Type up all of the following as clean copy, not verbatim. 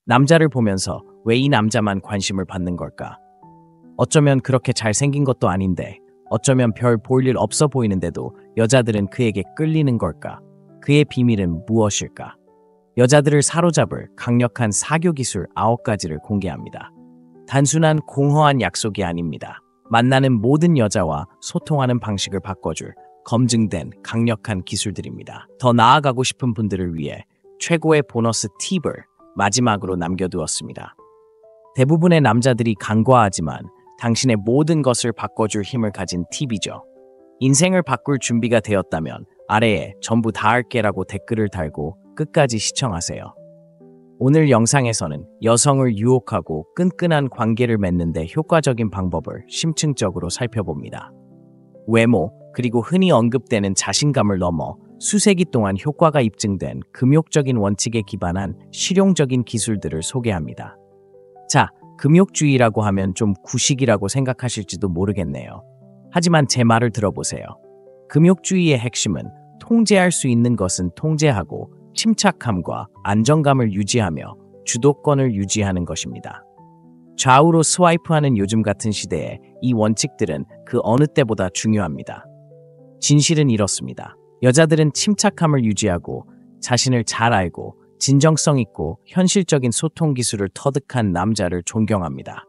남자를 보면서 왜 이 남자만 관심을 받는 걸까? 어쩌면 그렇게 잘생긴 것도 아닌데, 어쩌면 별 볼 일 없어 보이는데도 여자들은 그에게 끌리는 걸까? 그의 비밀은 무엇일까? 여자들을 사로잡을 강력한 사교 기술 9가지를 공개합니다. 단순한 공허한 약속이 아닙니다. 만나는 모든 여자와 소통하는 방식을 바꿔줄 검증된 강력한 기술들입니다. 더 나아가고 싶은 분들을 위해 최고의 보너스 팁을 마지막으로 남겨두었습니다. 대부분의 남자들이 간과하지만 당신의 모든 것을 바꿔줄 힘을 가진 팁이죠. 인생을 바꿀 준비가 되었다면 아래에 전부 다 할게라고 댓글을 달고 끝까지 시청하세요. 오늘 영상에서는 여성을 유혹하고 끈끈한 관계를 맺는 데 효과적인 방법을 심층적으로 살펴봅니다. 외모, 그리고 흔히 언급되는 자신감을 넘어 수세기 동안 효과가 입증된 금욕적인 원칙에 기반한 실용적인 기술들을 소개합니다. 자, 금욕주의라고 하면 좀 구식이라고 생각하실지도 모르겠네요. 하지만 제 말을 들어보세요. 금욕주의의 핵심은 통제할 수 있는 것은 통제하고 침착함과 안정감을 유지하며 주도권을 유지하는 것입니다. 좌우로 스와이프하는 요즘 같은 시대에 이 원칙들은 그 어느 때보다 중요합니다. 진실은 이렇습니다. 여자들은 침착함을 유지하고 자신을 잘 알고 진정성 있고 현실적인 소통 기술을 터득한 남자를 존경합니다.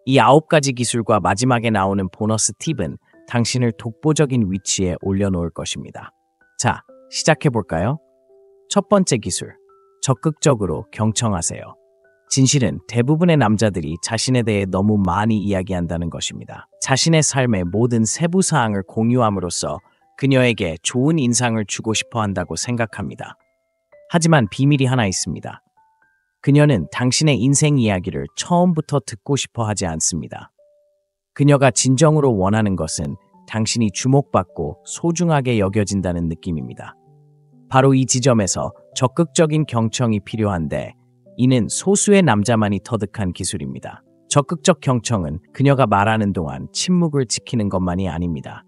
이 9가지 기술과 마지막에 나오는 보너스 팁은 당신을 독보적인 위치에 올려놓을 것입니다. 자, 시작해볼까요? 첫 번째 기술, 적극적으로 경청하세요. 진실은 대부분의 남자들이 자신에 대해 너무 많이 이야기한다는 것입니다. 자신의 삶의 모든 세부 사항을 공유함으로써 그녀에게 좋은 인상을 주고 싶어 한다고 생각합니다. 하지만 비밀이 하나 있습니다. 그녀는 당신의 인생 이야기를 처음부터 듣고 싶어 하지 않습니다. 그녀가 진정으로 원하는 것은 당신이 주목받고 소중하게 여겨진다는 느낌입니다. 바로 이 지점에서 적극적인 경청이 필요한데, 이는 소수의 남자만이 터득한 기술입니다. 적극적 경청은 그녀가 말하는 동안 침묵을 지키는 것만이 아닙니다.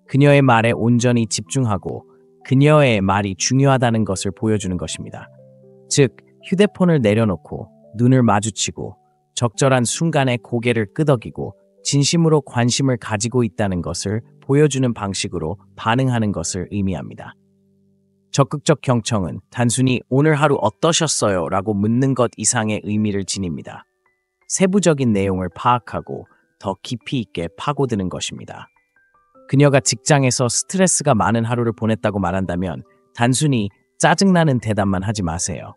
그녀의 말에 온전히 집중하고 그녀의 말이 중요하다는 것을 보여주는 것입니다. 즉, 휴대폰을 내려놓고 눈을 마주치고 적절한 순간에 고개를 끄덕이고 진심으로 관심을 가지고 있다는 것을 보여주는 방식으로 반응하는 것을 의미합니다. 적극적 경청은 단순히 오늘 하루 어떠셨어요? 라고 묻는 것 이상의 의미를 지닙니다. 세부적인 내용을 파악하고 더 깊이 있게 파고드는 것입니다. 그녀가 직장에서 스트레스가 많은 하루를 보냈다고 말한다면 단순히 짜증나는 대답만 하지 마세요.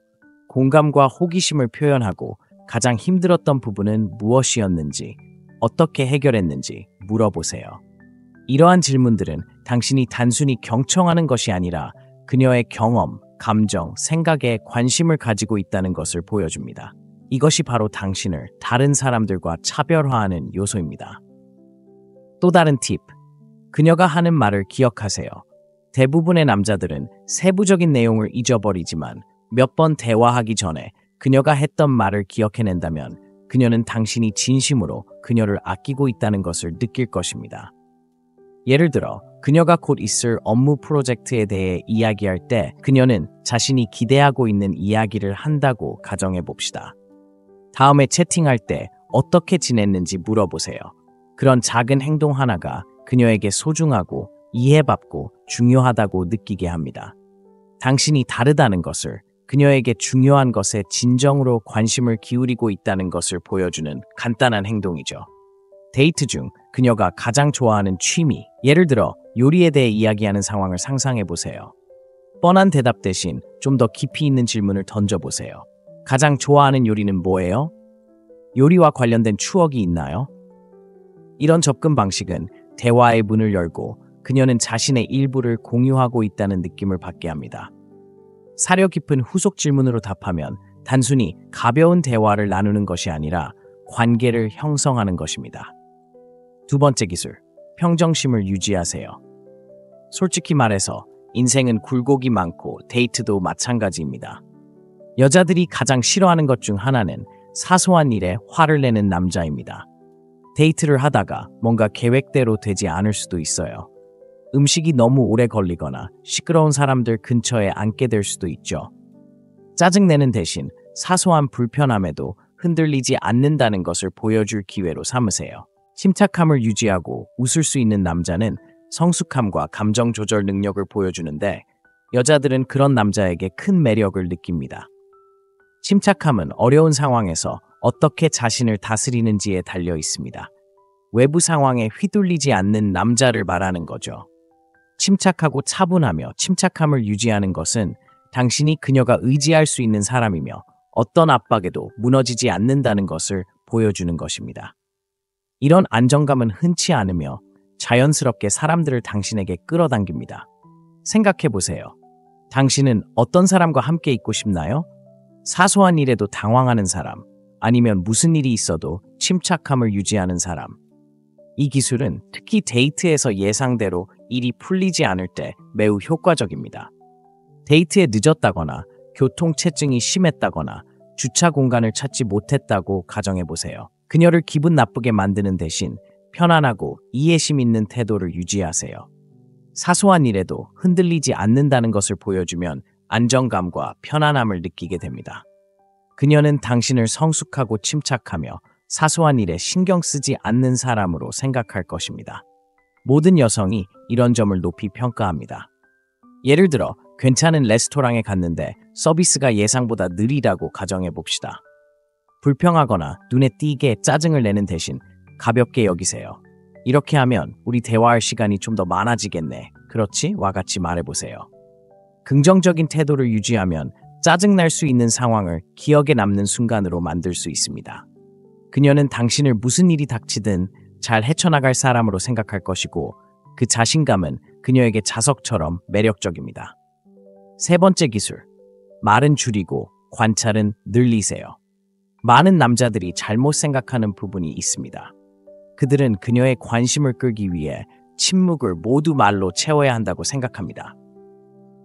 공감과 호기심을 표현하고 가장 힘들었던 부분은 무엇이었는지, 어떻게 해결했는지 물어보세요. 이러한 질문들은 당신이 단순히 경청하는 것이 아니라 그녀의 경험, 감정, 생각에 관심을 가지고 있다는 것을 보여줍니다. 이것이 바로 당신을 다른 사람들과 차별화하는 요소입니다. 또 다른 팁, 그녀가 하는 말을 기억하세요. 대부분의 남자들은 세부적인 내용을 잊어버리지만 몇 번 대화하기 전에 그녀가 했던 말을 기억해낸다면 그녀는 당신이 진심으로 그녀를 아끼고 있다는 것을 느낄 것입니다. 예를 들어 그녀가 곧 있을 업무 프로젝트에 대해 이야기할 때 그녀는 자신이 기대하고 있는 이야기를 한다고 가정해 봅시다. 다음에 채팅할 때 어떻게 지냈는지 물어보세요. 그런 작은 행동 하나가 그녀에게 소중하고 이해받고 중요하다고 느끼게 합니다. 당신이 다르다는 것을, 그녀에게 중요한 것에 진정으로 관심을 기울이고 있다는 것을 보여주는 간단한 행동이죠. 데이트 중 그녀가 가장 좋아하는 취미, 예를 들어 요리에 대해 이야기하는 상황을 상상해 보세요. 뻔한 대답 대신 좀 더 깊이 있는 질문을 던져보세요. 가장 좋아하는 요리는 뭐예요? 요리와 관련된 추억이 있나요? 이런 접근 방식은 대화의 문을 열고 그녀는 자신의 일부를 공유하고 있다는 느낌을 받게 합니다. 사려 깊은 후속 질문으로 답하면 단순히 가벼운 대화를 나누는 것이 아니라 관계를 형성하는 것입니다. 두 번째 기술, 평정심을 유지하세요. 솔직히 말해서 인생은 굴곡이 많고 데이트도 마찬가지입니다. 여자들이 가장 싫어하는 것 중 하나는 사소한 일에 화를 내는 남자입니다. 데이트를 하다가 뭔가 계획대로 되지 않을 수도 있어요. 음식이 너무 오래 걸리거나 시끄러운 사람들 근처에 앉게 될 수도 있죠. 짜증내는 대신 사소한 불편함에도 흔들리지 않는다는 것을 보여줄 기회로 삼으세요. 침착함을 유지하고 웃을 수 있는 남자는 성숙함과 감정 조절 능력을 보여주는데 여자들은 그런 남자에게 큰 매력을 느낍니다. 침착함은 어려운 상황에서 어떻게 자신을 다스리는지에 달려 있습니다. 외부 상황에 휘둘리지 않는 남자를 말하는 거죠. 침착하고 차분하며 침착함을 유지하는 것은 당신이 그녀가 의지할 수 있는 사람이며 어떤 압박에도 무너지지 않는다는 것을 보여주는 것입니다. 이런 안정감은 흔치 않으며 자연스럽게 사람들을 당신에게 끌어당깁니다. 생각해 보세요. 당신은 어떤 사람과 함께 있고 싶나요? 사소한 일에도 당황하는 사람, 아니면 무슨 일이 있어도 침착함을 유지하는 사람. 이 기술은 특히 데이트에서 예상대로 일이 풀리지 않을 때 매우 효과적입니다. 데이트에 늦었다거나 교통체증이 심했다거나 주차 공간을 찾지 못했다고 가정해 보세요. 그녀를 기분 나쁘게 만드는 대신 편안하고 이해심 있는 태도를 유지하세요. 사소한 일에도 흔들리지 않는다는 것을 보여주면 안정감과 편안함을 느끼게 됩니다. 그녀는 당신을 성숙하고 침착하며 사소한 일에 신경 쓰지 않는 사람으로 생각할 것입니다. 모든 여성이 이런 점을 높이 평가합니다. 예를 들어 괜찮은 레스토랑에 갔는데 서비스가 예상보다 느리다고 가정해 봅시다. 불평하거나 눈에 띄게 짜증을 내는 대신 가볍게 여기세요. 이렇게 하면 우리 대화할 시간이 좀 더 많아지겠네. 그렇지? 와 같이 말해보세요. 긍정적인 태도를 유지하면 짜증날 수 있는 상황을 기억에 남는 순간으로 만들 수 있습니다. 그녀는 당신을 무슨 일이 닥치든 잘 헤쳐나갈 사람으로 생각할 것이고 그 자신감은 그녀에게 자석처럼 매력적입니다. 세 번째 기술, 말은 줄이고 관찰은 늘리세요. 많은 남자들이 잘못 생각하는 부분이 있습니다. 그들은 그녀의 관심을 끌기 위해 침묵을 모두 말로 채워야 한다고 생각합니다.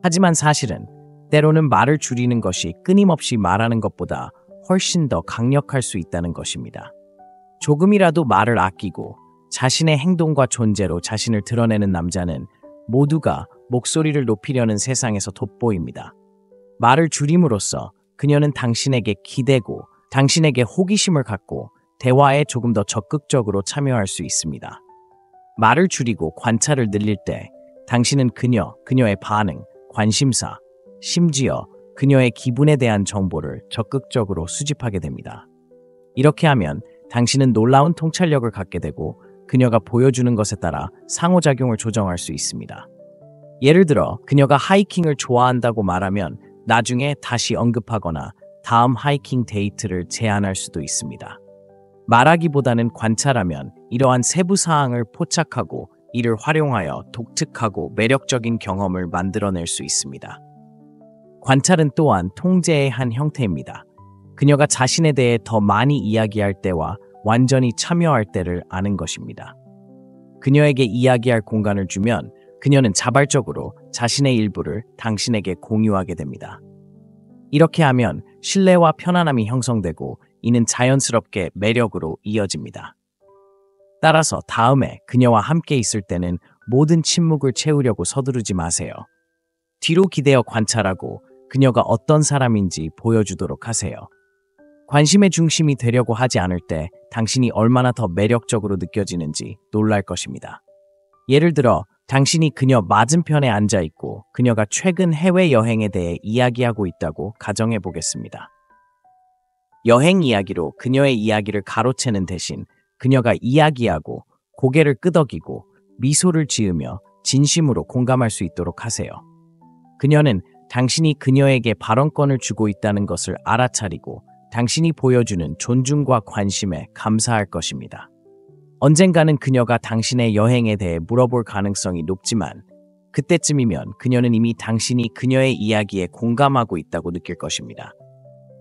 하지만 사실은 때로는 말을 줄이는 것이 끊임없이 말하는 것보다 훨씬 더 강력할 수 있다는 것입니다. 조금이라도 말을 아끼고 자신의 행동과 존재로 자신을 드러내는 남자는 모두가 목소리를 높이려는 세상에서 돋보입니다. 말을 줄임으로써 그녀는 당신에게 기대고 당신에게 호기심을 갖고 대화에 조금 더 적극적으로 참여할 수 있습니다. 말을 줄이고 관찰을 늘릴 때 당신은 그녀의 반응, 관심사, 심지어 그녀의 기분에 대한 정보를 적극적으로 수집하게 됩니다. 이렇게 하면 당신은 놀라운 통찰력을 갖게 되고 그녀가 보여주는 것에 따라 상호작용을 조정할 수 있습니다. 예를 들어 그녀가 하이킹을 좋아한다고 말하면 나중에 다시 언급하거나 다음 하이킹 데이트를 제안할 수도 있습니다. 말하기보다는 관찰하면 이러한 세부 사항을 포착하고 이를 활용하여 독특하고 매력적인 경험을 만들어낼 수 있습니다. 관찰은 또한 통제의 한 형태입니다. 그녀가 자신에 대해 더 많이 이야기할 때와 완전히 참여할 때를 아는 것입니다. 그녀에게 이야기할 공간을 주면 그녀는 자발적으로 자신의 일부를 당신에게 공유하게 됩니다. 이렇게 하면 신뢰와 편안함이 형성되고 이는 자연스럽게 매력으로 이어집니다. 따라서 다음에 그녀와 함께 있을 때는 모든 침묵을 채우려고 서두르지 마세요. 뒤로 기대어 관찰하고 그녀가 어떤 사람인지 보여주도록 하세요. 관심의 중심이 되려고 하지 않을 때 당신이 얼마나 더 매력적으로 느껴지는지 놀랄 것입니다. 예를 들어 당신이 그녀 맞은편에 앉아 있고 그녀가 최근 해외여행에 대해 이야기하고 있다고 가정해 보겠습니다. 여행 이야기로 그녀의 이야기를 가로채는 대신 그녀가 이야기하고 고개를 끄덕이고 미소를 지으며 진심으로 공감할 수 있도록 하세요. 그녀는 당신이 그녀에게 발언권을 주고 있다는 것을 알아차리고 당신이 보여주는 존중과 관심에 감사할 것입니다. 언젠가는 그녀가 당신의 여행에 대해 물어볼 가능성이 높지만 그때쯤이면 그녀는 이미 당신이 그녀의 이야기에 공감하고 있다고 느낄 것입니다.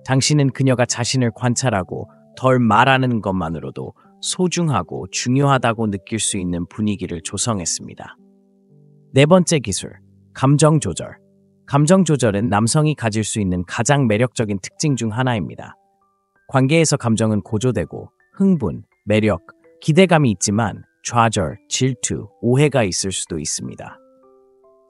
당신은 그녀가 자신을 관찰하고 덜 말하는 것만으로도 소중하고 중요하다고 느낄 수 있는 분위기를 조성했습니다. 네 번째 기술, 감정 조절. 감정 조절은 남성이 가질 수 있는 가장 매력적인 특징 중 하나입니다. 관계에서 감정은 고조되고 흥분, 매력, 기대감이 있지만 좌절, 질투, 오해가 있을 수도 있습니다.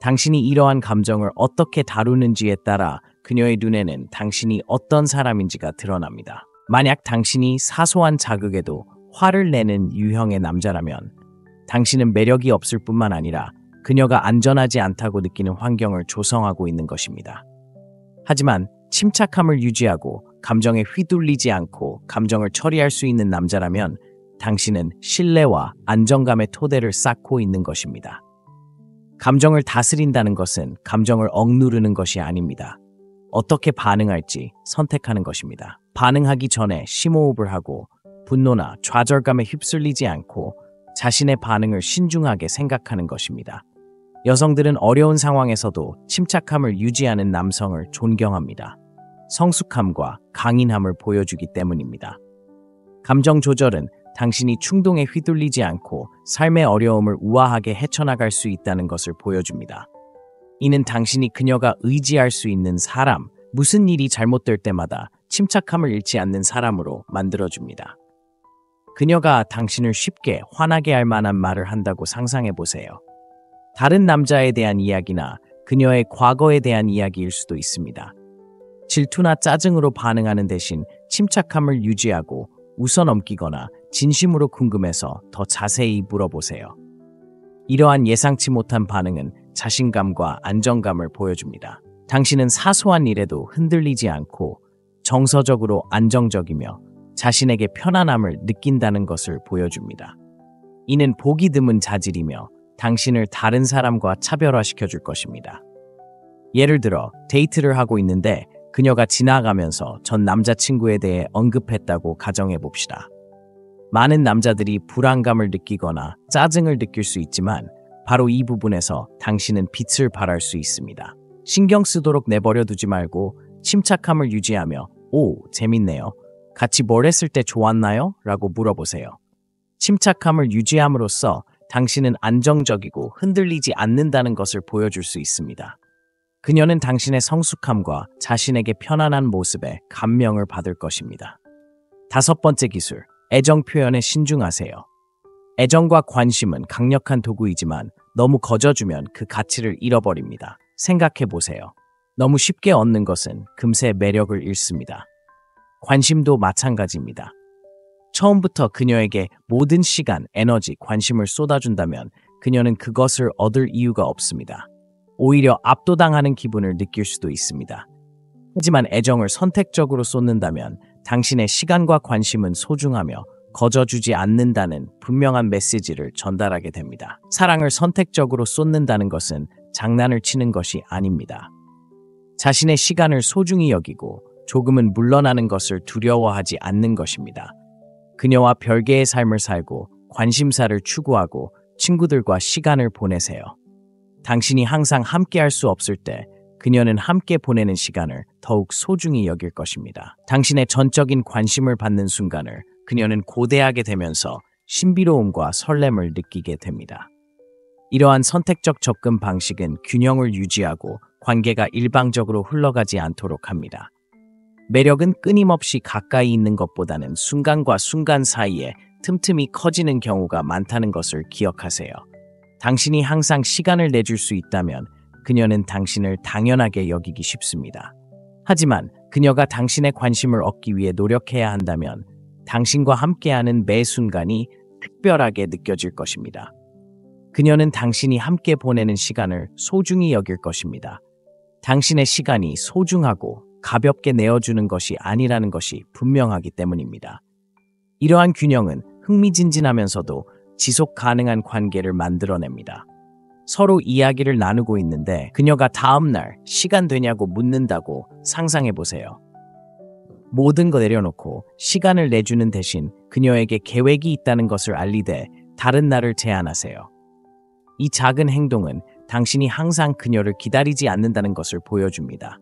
당신이 이러한 감정을 어떻게 다루는지에 따라 그녀의 눈에는 당신이 어떤 사람인지가 드러납니다. 만약 당신이 사소한 자극에도 화를 내는 유형의 남자라면 당신은 매력이 없을 뿐만 아니라 그녀가 안전하지 않다고 느끼는 환경을 조성하고 있는 것입니다. 하지만 침착함을 유지하고 감정에 휘둘리지 않고 감정을 처리할 수 있는 남자라면 당신은 신뢰와 안정감의 토대를 쌓고 있는 것입니다. 감정을 다스린다는 것은 감정을 억누르는 것이 아닙니다. 어떻게 반응할지 선택하는 것입니다. 반응하기 전에 심호흡을 하고 분노나 좌절감에 휩쓸리지 않고 자신의 반응을 신중하게 생각하는 것입니다. 여성들은 어려운 상황에서도 침착함을 유지하는 남성을 존경합니다. 성숙함과 강인함을 보여주기 때문입니다. 감정 조절은 당신이 충동에 휘둘리지 않고 삶의 어려움을 우아하게 헤쳐나갈 수 있다는 것을 보여줍니다. 이는 당신이 그녀가 의지할 수 있는 사람, 무슨 일이 잘못될 때마다 침착함을 잃지 않는 사람으로 만들어줍니다. 그녀가 당신을 쉽게 화나게 할 만한 말을 한다고 상상해 보세요. 다른 남자에 대한 이야기나 그녀의 과거에 대한 이야기일 수도 있습니다. 질투나 짜증으로 반응하는 대신 침착함을 유지하고 웃어넘기거나 진심으로 궁금해서 더 자세히 물어보세요. 이러한 예상치 못한 반응은 자신감과 안정감을 보여줍니다. 당신은 사소한 일에도 흔들리지 않고 정서적으로 안정적이며 자신에게 편안함을 느낀다는 것을 보여줍니다. 이는 보기 드문 자질이며 당신을 다른 사람과 차별화시켜 줄 것입니다. 예를 들어 데이트를 하고 있는데 그녀가 지나가면서 전 남자친구에 대해 언급했다고 가정해 봅시다. 많은 남자들이 불안감을 느끼거나 짜증을 느낄 수 있지만 바로 이 부분에서 당신은 빛을 발할 수 있습니다. 신경 쓰도록 내버려 두지 말고 침착함을 유지하며 "오, 재밌네요. 같이 뭘 했을 때 좋았나요?" 라고 물어보세요. 침착함을 유지함으로써 당신은 안정적이고 흔들리지 않는다는 것을 보여줄 수 있습니다. 그녀는 당신의 성숙함과 자신에게 편안한 모습에 감명을 받을 것입니다. 5번째 기술, 애정 표현에 신중하세요. 애정과 관심은 강력한 도구이지만 너무 거저주면 그 가치를 잃어버립니다. 생각해 보세요. 너무 쉽게 얻는 것은 금세 매력을 잃습니다. 관심도 마찬가지입니다. 처음부터 그녀에게 모든 시간, 에너지, 관심을 쏟아준다면 그녀는 그것을 얻을 이유가 없습니다. 오히려 압도당하는 기분을 느낄 수도 있습니다. 하지만 애정을 선택적으로 쏟는다면 당신의 시간과 관심은 소중하며 거저주지 않는다는 분명한 메시지를 전달하게 됩니다. 사랑을 선택적으로 쏟는다는 것은 장난을 치는 것이 아닙니다. 자신의 시간을 소중히 여기고 조금은 물러나는 것을 두려워하지 않는 것입니다. 그녀와 별개의 삶을 살고 관심사를 추구하고 친구들과 시간을 보내세요. 당신이 항상 함께할 수 없을 때 그녀는 함께 보내는 시간을 더욱 소중히 여길 것입니다. 당신의 전적인 관심을 받는 순간을 그녀는 고대하게 되면서 신비로움과 설렘을 느끼게 됩니다. 이러한 선택적 접근 방식은 균형을 유지하고 관계가 일방적으로 흘러가지 않도록 합니다. 매력은 끊임없이 가까이 있는 것보다는 순간과 순간 사이에 틈틈이 커지는 경우가 많다는 것을 기억하세요. 당신이 항상 시간을 내줄 수 있다면 그녀는 당신을 당연하게 여기기 쉽습니다. 하지만 그녀가 당신의 관심을 얻기 위해 노력해야 한다면 당신과 함께하는 매 순간이 특별하게 느껴질 것입니다. 그녀는 당신이 함께 보내는 시간을 소중히 여길 것입니다. 당신의 시간이 소중하고 가볍게 내어주는 것이 아니라는 것이 분명하기 때문입니다. 이러한 균형은 흥미진진하면서도 지속 가능한 관계를 만들어냅니다. 서로 이야기를 나누고 있는데 그녀가 다음날 시간 되냐고 묻는다고 상상해 보세요. 모든 거 내려놓고 시간을 내주는 대신 그녀에게 계획이 있다는 것을 알리되 다른 날을 제안하세요. 이 작은 행동은 당신이 항상 그녀를 기다리지 않는다는 것을 보여줍니다.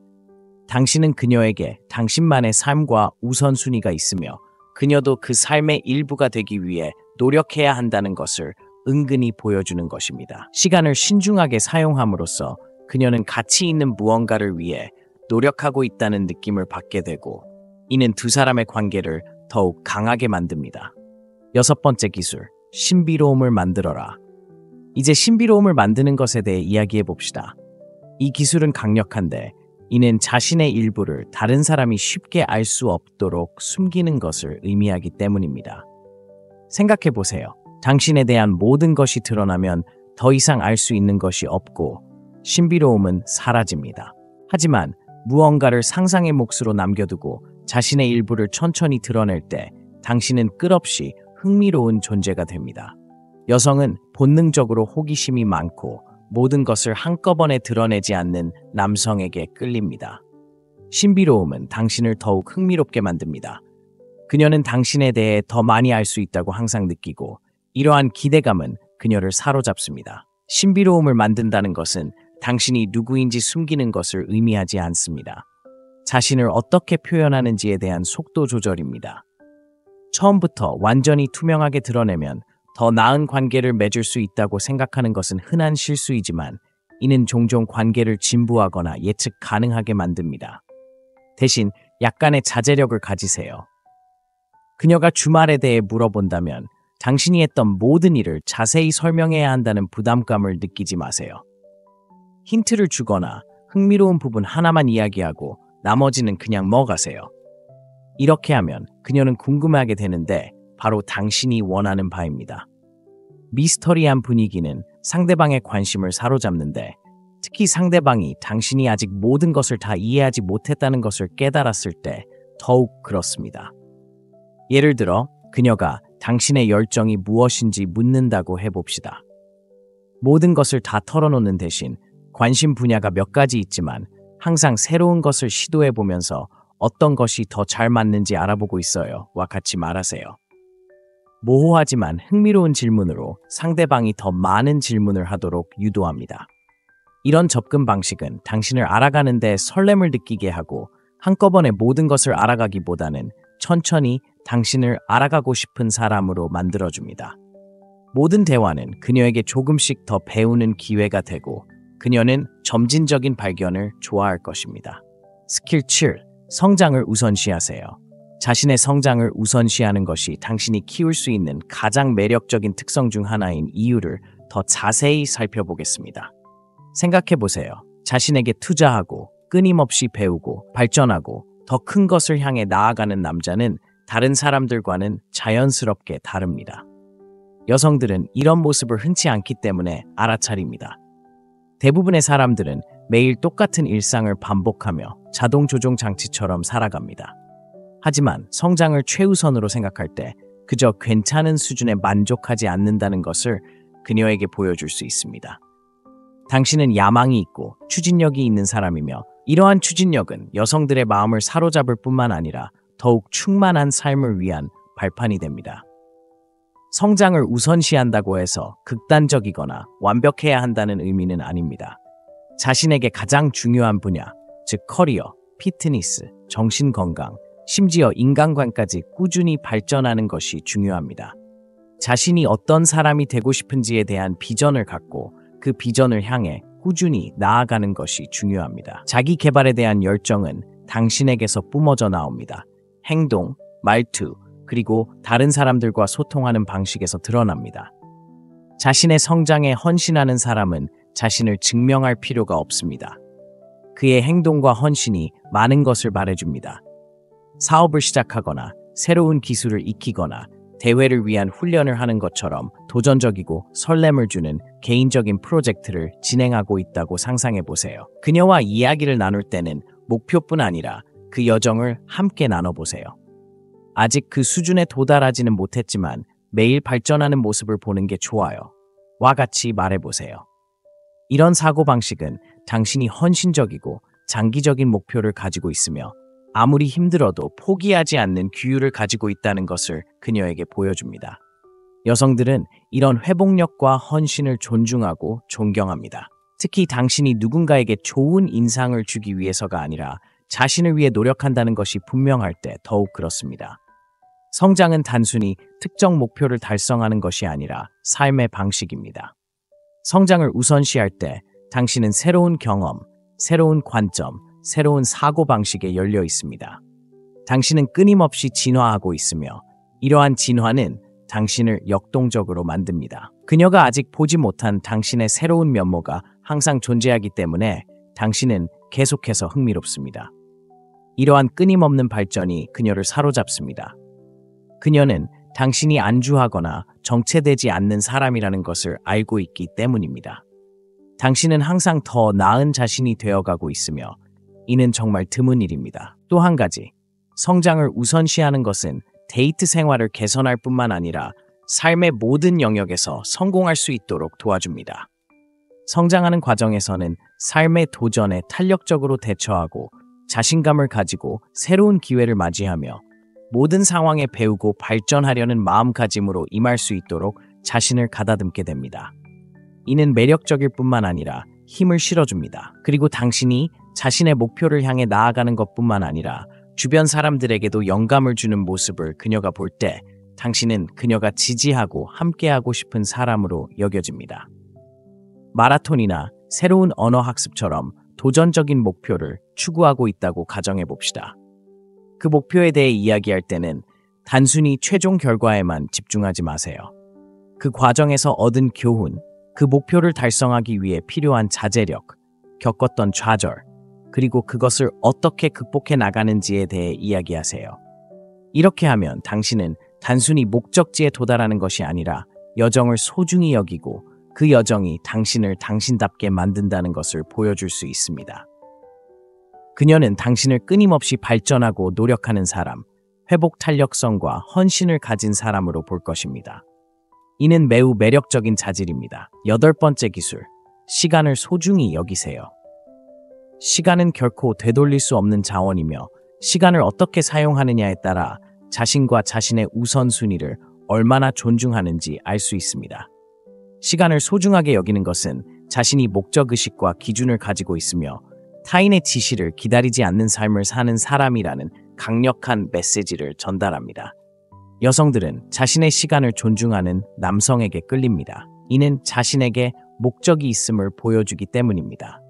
당신은 그녀에게 당신만의 삶과 우선순위가 있으며 그녀도 그 삶의 일부가 되기 위해 노력해야 한다는 것을 은근히 보여주는 것입니다. 시간을 신중하게 사용함으로써 그녀는 가치 있는 무언가를 위해 노력하고 있다는 느낌을 받게 되고 이는 두 사람의 관계를 더욱 강하게 만듭니다. 6번째 기술, 신비로움을 만들어라. 이제 신비로움을 만드는 것에 대해 이야기해 봅시다. 이 기술은 강력한데 이는 자신의 일부를 다른 사람이 쉽게 알 수 없도록 숨기는 것을 의미하기 때문입니다. 생각해 보세요. 당신에 대한 모든 것이 드러나면 더 이상 알 수 있는 것이 없고 신비로움은 사라집니다. 하지만 무언가를 상상의 몫으로 남겨두고 자신의 일부를 천천히 드러낼 때 당신은 끝없이 흥미로운 존재가 됩니다. 여성은 본능적으로 호기심이 많고 모든 것을 한꺼번에 드러내지 않는 남성에게 끌립니다. 신비로움은 당신을 더욱 흥미롭게 만듭니다. 그녀는 당신에 대해 더 많이 알 수 있다고 항상 느끼고 이러한 기대감은 그녀를 사로잡습니다. 신비로움을 만든다는 것은 당신이 누구인지 숨기는 것을 의미하지 않습니다. 자신을 어떻게 표현하는지에 대한 속도 조절입니다. 처음부터 완전히 투명하게 드러내면 더 나은 관계를 맺을 수 있다고 생각하는 것은 흔한 실수이지만 이는 종종 관계를 진부하거나 예측 가능하게 만듭니다. 대신 약간의 자제력을 가지세요. 그녀가 주말에 대해 물어본다면 당신이 했던 모든 일을 자세히 설명해야 한다는 부담감을 느끼지 마세요. 힌트를 주거나 흥미로운 부분 하나만 이야기하고 나머지는 그냥 먹으세요. 이렇게 하면 그녀는 궁금해하게 되는데 바로 당신이 원하는 바입니다. 미스터리한 분위기는 상대방의 관심을 사로잡는데 특히 상대방이 당신이 아직 모든 것을 다 이해하지 못했다는 것을 깨달았을 때 더욱 그렇습니다. 예를 들어 그녀가 당신의 열정이 무엇인지 묻는다고 해봅시다. 모든 것을 다 털어놓는 대신 관심 분야가 몇 가지 있지만 항상 새로운 것을 시도해보면서 어떤 것이 더 잘 맞는지 알아보고 있어요. 와 같이 말하세요. 모호하지만 흥미로운 질문으로 상대방이 더 많은 질문을 하도록 유도합니다. 이런 접근 방식은 당신을 알아가는 데 설렘을 느끼게 하고 한꺼번에 모든 것을 알아가기보다는 천천히 당신을 알아가고 싶은 사람으로 만들어줍니다. 모든 대화는 그녀에게 조금씩 더 배우는 기회가 되고 그녀는 점진적인 발견을 좋아할 것입니다. 스킬 7. 성장을 우선시하세요. 자신의 성장을 우선시하는 것이 당신이 키울 수 있는 가장 매력적인 특성 중 하나인 이유를 더 자세히 살펴보겠습니다. 생각해보세요. 자신에게 투자하고 끊임없이 배우고 발전하고 더 큰 것을 향해 나아가는 남자는 다른 사람들과는 자연스럽게 다릅니다. 여성들은 이런 모습을 흔치 않기 때문에 알아차립니다. 대부분의 사람들은 매일 똑같은 일상을 반복하며 자동 조종 장치처럼 살아갑니다. 하지만 성장을 최우선으로 생각할 때 그저 괜찮은 수준에 만족하지 않는다는 것을 그녀에게 보여줄 수 있습니다. 당신은 야망이 있고 추진력이 있는 사람이며 이러한 추진력은 여성들의 마음을 사로잡을 뿐만 아니라 더욱 충만한 삶을 위한 발판이 됩니다. 성장을 우선시한다고 해서 극단적이거나 완벽해야 한다는 의미는 아닙니다. 자신에게 가장 중요한 분야, 즉 커리어, 피트니스, 정신건강, 심지어 인간관까지 꾸준히 발전하는 것이 중요합니다. 자신이 어떤 사람이 되고 싶은지에 대한 비전을 갖고 그 비전을 향해 꾸준히 나아가는 것이 중요합니다. 자기 개발에 대한 열정은 당신에게서 뿜어져 나옵니다. 행동, 말투, 그리고 다른 사람들과 소통하는 방식에서 드러납니다. 자신의 성장에 헌신하는 사람은 자신을 증명할 필요가 없습니다. 그의 행동과 헌신이 많은 것을 말해줍니다. 사업을 시작하거나 새로운 기술을 익히거나 대회를 위한 훈련을 하는 것처럼 도전적이고 설렘을 주는 개인적인 프로젝트를 진행하고 있다고 상상해 보세요. 그녀와 이야기를 나눌 때는 목표뿐 아니라 그 여정을 함께 나눠보세요. 아직 그 수준에 도달하지는 못했지만 매일 발전하는 모습을 보는 게 좋아요. 와 같이 말해보세요. 이런 사고방식은 당신이 헌신적이고 장기적인 목표를 가지고 있으며 아무리 힘들어도 포기하지 않는 규율을 가지고 있다는 것을 그녀에게 보여줍니다. 여성들은 이런 회복력과 헌신을 존중하고 존경합니다. 특히 당신이 누군가에게 좋은 인상을 주기 위해서가 아니라 자신을 위해 노력한다는 것이 분명할 때 더욱 그렇습니다. 성장은 단순히 특정 목표를 달성하는 것이 아니라 삶의 방식입니다. 성장을 우선시할 때 당신은 새로운 경험, 새로운 관점, 새로운 사고방식에 열려 있습니다. 당신은 끊임없이 진화하고 있으며 이러한 진화는 당신을 역동적으로 만듭니다. 그녀가 아직 보지 못한 당신의 새로운 면모가 항상 존재하기 때문에 당신은 계속해서 흥미롭습니다. 이러한 끊임없는 발전이 그녀를 사로잡습니다. 그녀는 당신이 안주하거나 정체되지 않는 사람이라는 것을 알고 있기 때문입니다. 당신은 항상 더 나은 자신이 되어가고 있으며 이는 정말 드문 일입니다. 또 한 가지, 성장을 우선시하는 것은 데이트 생활을 개선할 뿐만 아니라 삶의 모든 영역에서 성공할 수 있도록 도와줍니다. 성장하는 과정에서는 삶의 도전에 탄력적으로 대처하고 자신감을 가지고 새로운 기회를 맞이하며 모든 상황에 배우고 발전하려는 마음가짐으로 임할 수 있도록 자신을 가다듬게 됩니다. 이는 매력적일 뿐만 아니라 힘을 실어줍니다. 그리고 당신이 자신의 목표를 향해 나아가는 것뿐만 아니라 주변 사람들에게도 영감을 주는 모습을 그녀가 볼 때 당신은 그녀가 지지하고 함께하고 싶은 사람으로 여겨집니다. 마라톤이나 새로운 언어 학습처럼 도전적인 목표를 추구하고 있다고 가정해 봅시다. 그 목표에 대해 이야기할 때는 단순히 최종 결과에만 집중하지 마세요. 그 과정에서 얻은 교훈, 그 목표를 달성하기 위해 필요한 자제력, 겪었던 좌절, 그리고 그것을 어떻게 극복해 나가는지에 대해 이야기하세요. 이렇게 하면 당신은 단순히 목적지에 도달하는 것이 아니라 여정을 소중히 여기고 그 여정이 당신을 당신답게 만든다는 것을 보여줄 수 있습니다. 그녀는 당신을 끊임없이 발전하고 노력하는 사람, 회복 탄력성과 헌신을 가진 사람으로 볼 것입니다. 이는 매우 매력적인 자질입니다. 8번째 기술, 시간을 소중히 여기세요. 시간은 결코 되돌릴 수 없는 자원이며 시간을 어떻게 사용하느냐에 따라 자신과 자신의 우선순위를 얼마나 존중하는지 알 수 있습니다. 시간을 소중하게 여기는 것은 자신이 목적의식과 기준을 가지고 있으며 타인의 지시를 기다리지 않는 삶을 사는 사람이라는 강력한 메시지를 전달합니다. 여성들은 자신의 시간을 존중하는 남성에게 끌립니다. 이는 자신에게 목적이 있음을 보여주기 때문입니다.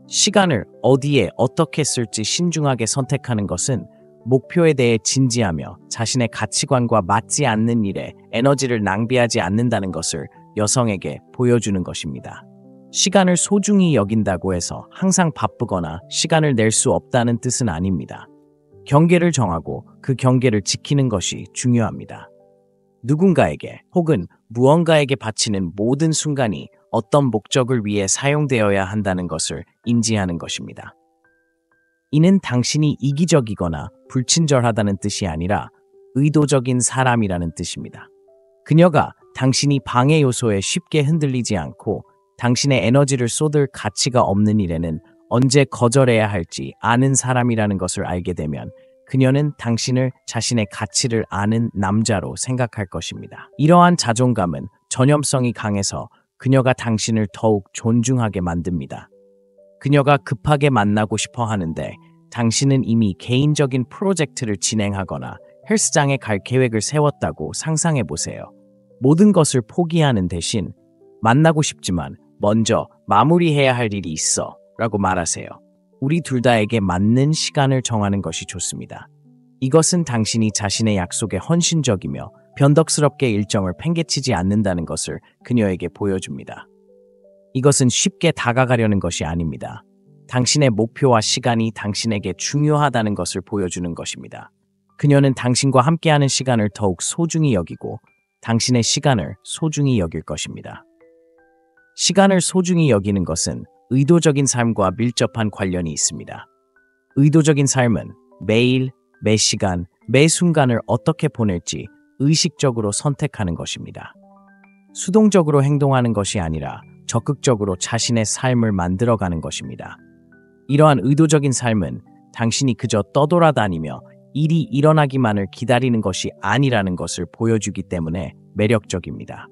시간을 어디에 어떻게 쓸지 신중하게 선택하는 것은 목표에 대해 진지하며 자신의 가치관과 맞지 않는 일에 에너지를 낭비하지 않는다는 것을 여성에게 보여주는 것입니다. 시간을 소중히 여긴다고 해서 항상 바쁘거나 시간을 낼 수 없다는 뜻은 아닙니다. 경계를 정하고 그 경계를 지키는 것이 중요합니다. 누군가에게 혹은 무언가에게 바치는 모든 순간이 어떤 목적을 위해 사용되어야 한다는 것을 인지하는 것입니다. 이는 당신이 이기적이거나 불친절하다는 뜻이 아니라 의도적인 사람이라는 뜻입니다. 그녀가 당신이 방해 요소에 쉽게 흔들리지 않고 당신의 에너지를 쏟을 가치가 없는 일에는 언제 거절해야 할지 아는 사람이라는 것을 알게 되면 그녀는 당신을 자신의 가치를 아는 남자로 생각할 것입니다. 이러한 자존감은 전염성이 강해서 그녀가 당신을 더욱 존중하게 만듭니다. 그녀가 급하게 만나고 싶어 하는데 당신은 이미 개인적인 프로젝트를 진행하거나 헬스장에 갈 계획을 세웠다고 상상해 보세요. 모든 것을 포기하는 대신 만나고 싶지만 먼저 마무리해야 할 일이 있어 라고 말하세요. 우리 둘 다에게 맞는 시간을 정하는 것이 좋습니다. 이것은 당신이 자신의 약속에 헌신적이며 변덕스럽게 일정을 팽개치지 않는다는 것을 그녀에게 보여줍니다. 이것은 쉽게 다가가려는 것이 아닙니다. 당신의 목표와 시간이 당신에게 중요하다는 것을 보여주는 것입니다. 그녀는 당신과 함께하는 시간을 더욱 소중히 여기고 당신의 시간을 소중히 여길 것입니다. 시간을 소중히 여기는 것은 의도적인 삶과 밀접한 관련이 있습니다. 의도적인 삶은 매일, 매 시간, 매 순간을 어떻게 보낼지 의식적으로 선택하는 것입니다. 수동적으로 행동하는 것이 아니라 적극적으로 자신의 삶을 만들어가는 것입니다. 이러한 의도적인 삶은 당신이 그저 떠돌아다니며 일이 일어나기만을 기다리는 것이 아니라는 것을 보여주기 때문에 매력적입니다.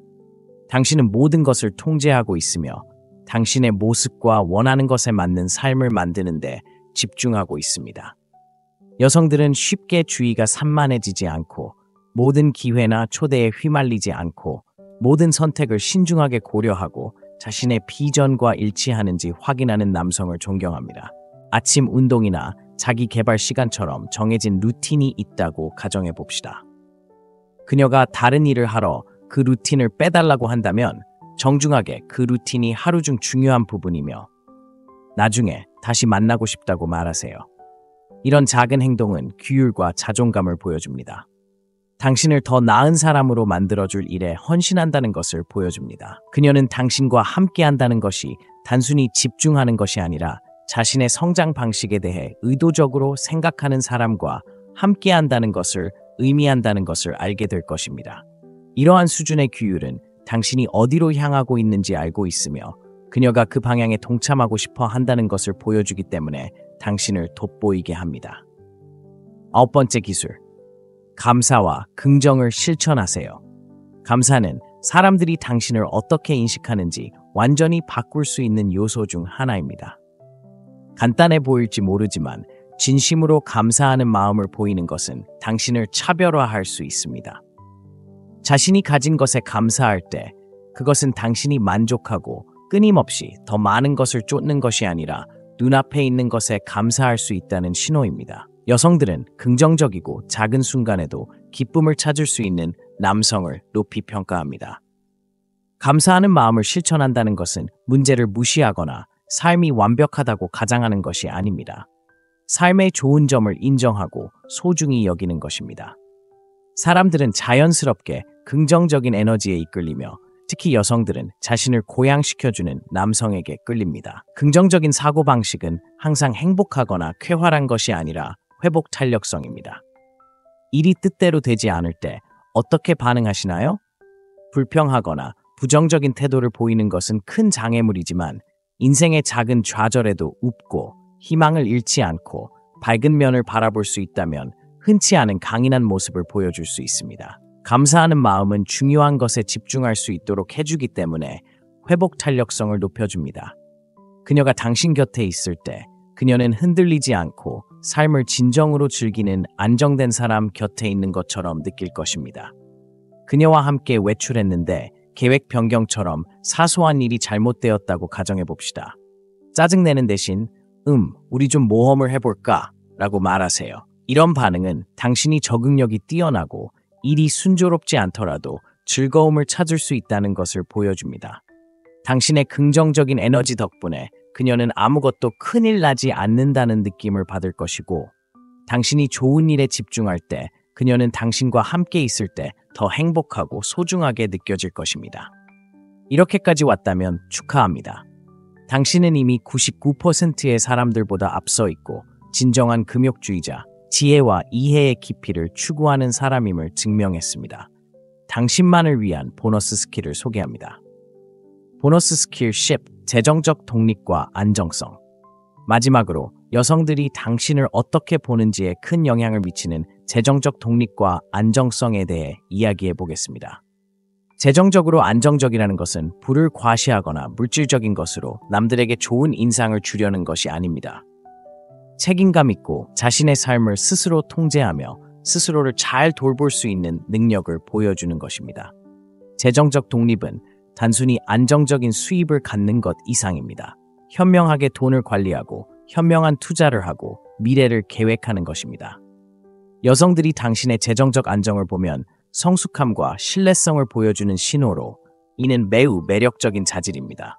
당신은 모든 것을 통제하고 있으며 당신의 모습과 원하는 것에 맞는 삶을 만드는 데 집중하고 있습니다. 여성들은 쉽게 주의가 산만해지지 않고 모든 기회나 초대에 휘말리지 않고 모든 선택을 신중하게 고려하고 자신의 비전과 일치하는지 확인하는 남성을 존경합니다. 아침 운동이나 자기 개발 시간처럼 정해진 루틴이 있다고 가정해 봅시다. 그녀가 다른 일을 하러 그 루틴을 빼달라고 한다면 정중하게 그 루틴이 하루 중 중요한 부분이며 나중에 다시 만나고 싶다고 말하세요. 이런 작은 행동은 규율과 자존감을 보여줍니다. 당신을 더 나은 사람으로 만들어줄 일에 헌신한다는 것을 보여줍니다. 그녀는 당신과 함께한다는 것이 단순히 집중하는 것이 아니라 자신의 성장 방식에 대해 의도적으로 생각하는 사람과 함께한다는 것을 의미한다는 것을 알게 될 것입니다. 이러한 수준의 규율은 당신이 어디로 향하고 있는지 알고 있으며 그녀가 그 방향에 동참하고 싶어 한다는 것을 보여주기 때문에 당신을 돋보이게 합니다. 9번째 기술. 감사와 긍정을 실천하세요. 감사는 사람들이 당신을 어떻게 인식하는지 완전히 바꿀 수 있는 요소 중 하나입니다. 간단해 보일지 모르지만 진심으로 감사하는 마음을 보이는 것은 당신을 차별화할 수 있습니다. 자신이 가진 것에 감사할 때 그것은 당신이 만족하고 끊임없이 더 많은 것을 쫓는 것이 아니라 눈앞에 있는 것에 감사할 수 있다는 신호입니다. 여성들은 긍정적이고 작은 순간에도 기쁨을 찾을 수 있는 남성을 높이 평가합니다. 감사하는 마음을 실천한다는 것은 문제를 무시하거나 삶이 완벽하다고 가장하는 것이 아닙니다. 삶의 좋은 점을 인정하고 소중히 여기는 것입니다. 사람들은 자연스럽게 긍정적인 에너지에 이끌리며 특히 여성들은 자신을 고양시켜주는 남성에게 끌립니다. 긍정적인 사고방식은 항상 행복하거나 쾌활한 것이 아니라 회복 탄력성입니다. 일이 뜻대로 되지 않을 때 어떻게 반응하시나요? 불평하거나 부정적인 태도를 보이는 것은 큰 장애물이지만 인생의 작은 좌절에도 웃고 희망을 잃지 않고 밝은 면을 바라볼 수 있다면 흔치 않은 강인한 모습을 보여줄 수 있습니다. 감사하는 마음은 중요한 것에 집중할 수 있도록 해주기 때문에 회복 탄력성을 높여줍니다. 그녀가 당신 곁에 있을 때 그녀는 흔들리지 않고 삶을 진정으로 즐기는 안정된 사람 곁에 있는 것처럼 느낄 것입니다. 그녀와 함께 외출했는데 계획 변경처럼 사소한 일이 잘못되었다고 가정해봅시다. 짜증내는 대신 우리 좀 모험을 해볼까? 라고 말하세요. 이런 반응은 당신이 적응력이 뛰어나고 일이 순조롭지 않더라도 즐거움을 찾을 수 있다는 것을 보여줍니다. 당신의 긍정적인 에너지 덕분에 그녀는 아무것도 큰일 나지 않는다는 느낌을 받을 것이고 당신이 좋은 일에 집중할 때 그녀는 당신과 함께 있을 때 더 행복하고 소중하게 느껴질 것입니다. 이렇게까지 왔다면 축하합니다. 당신은 이미 99%의 사람들보다 앞서 있고 진정한 금욕주의자, 지혜와 이해의 깊이를 추구하는 사람임을 증명했습니다. 당신만을 위한 보너스 스킬을 소개합니다. 보너스 스킬 10. 재정적 독립과 안정성. 마지막으로 여성들이 당신을 어떻게 보는지에 큰 영향을 미치는 재정적 독립과 안정성에 대해 이야기해 보겠습니다. 재정적으로 안정적이라는 것은 부를 과시하거나 물질적인 것으로 남들에게 좋은 인상을 주려는 것이 아닙니다. 책임감 있고 자신의 삶을 스스로 통제하며 스스로를 잘 돌볼 수 있는 능력을 보여주는 것입니다. 재정적 독립은 단순히 안정적인 수입을 갖는 것 이상입니다. 현명하게 돈을 관리하고 현명한 투자를 하고 미래를 계획하는 것입니다. 여성들이 당신의 재정적 안정을 보면 성숙함과 신뢰성을 보여주는 신호로 이는 매우 매력적인 자질입니다.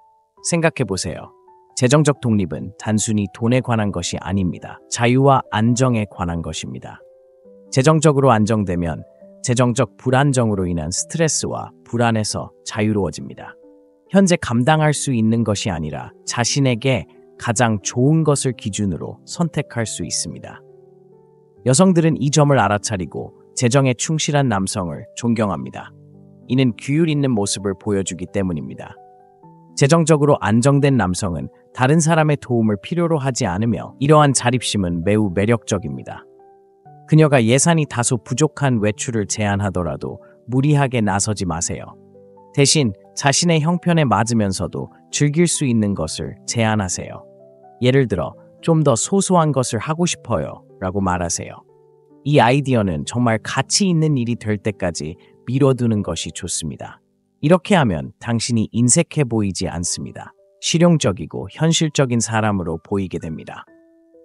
생각해 보세요. 재정적 독립은 단순히 돈에 관한 것이 아닙니다. 자유와 안정에 관한 것입니다. 재정적으로 안정되면 재정적 불안정으로 인한 스트레스와 불안에서 자유로워집니다. 현재 감당할 수 있는 것이 아니라 자신에게 가장 좋은 것을 기준으로 선택할 수 있습니다. 여성들은 이 점을 알아차리고 재정에 충실한 남성을 존경합니다. 이는 규율 있는 모습을 보여주기 때문입니다. 재정적으로 안정된 남성은 다른 사람의 도움을 필요로 하지 않으며 이러한 자립심은 매우 매력적입니다. 그녀가 예산이 다소 부족한 외출을 제안하더라도 무리하게 나서지 마세요. 대신 자신의 형편에 맞으면서도 즐길 수 있는 것을 제안하세요. 예를 들어 좀 더 소소한 것을 하고 싶어요 라고 말하세요. 이 아이디어는 정말 가치 있는 일이 될 때까지 미뤄두는 것이 좋습니다. 이렇게 하면 당신이 인색해 보이지 않습니다. 실용적이고 현실적인 사람으로 보이게 됩니다.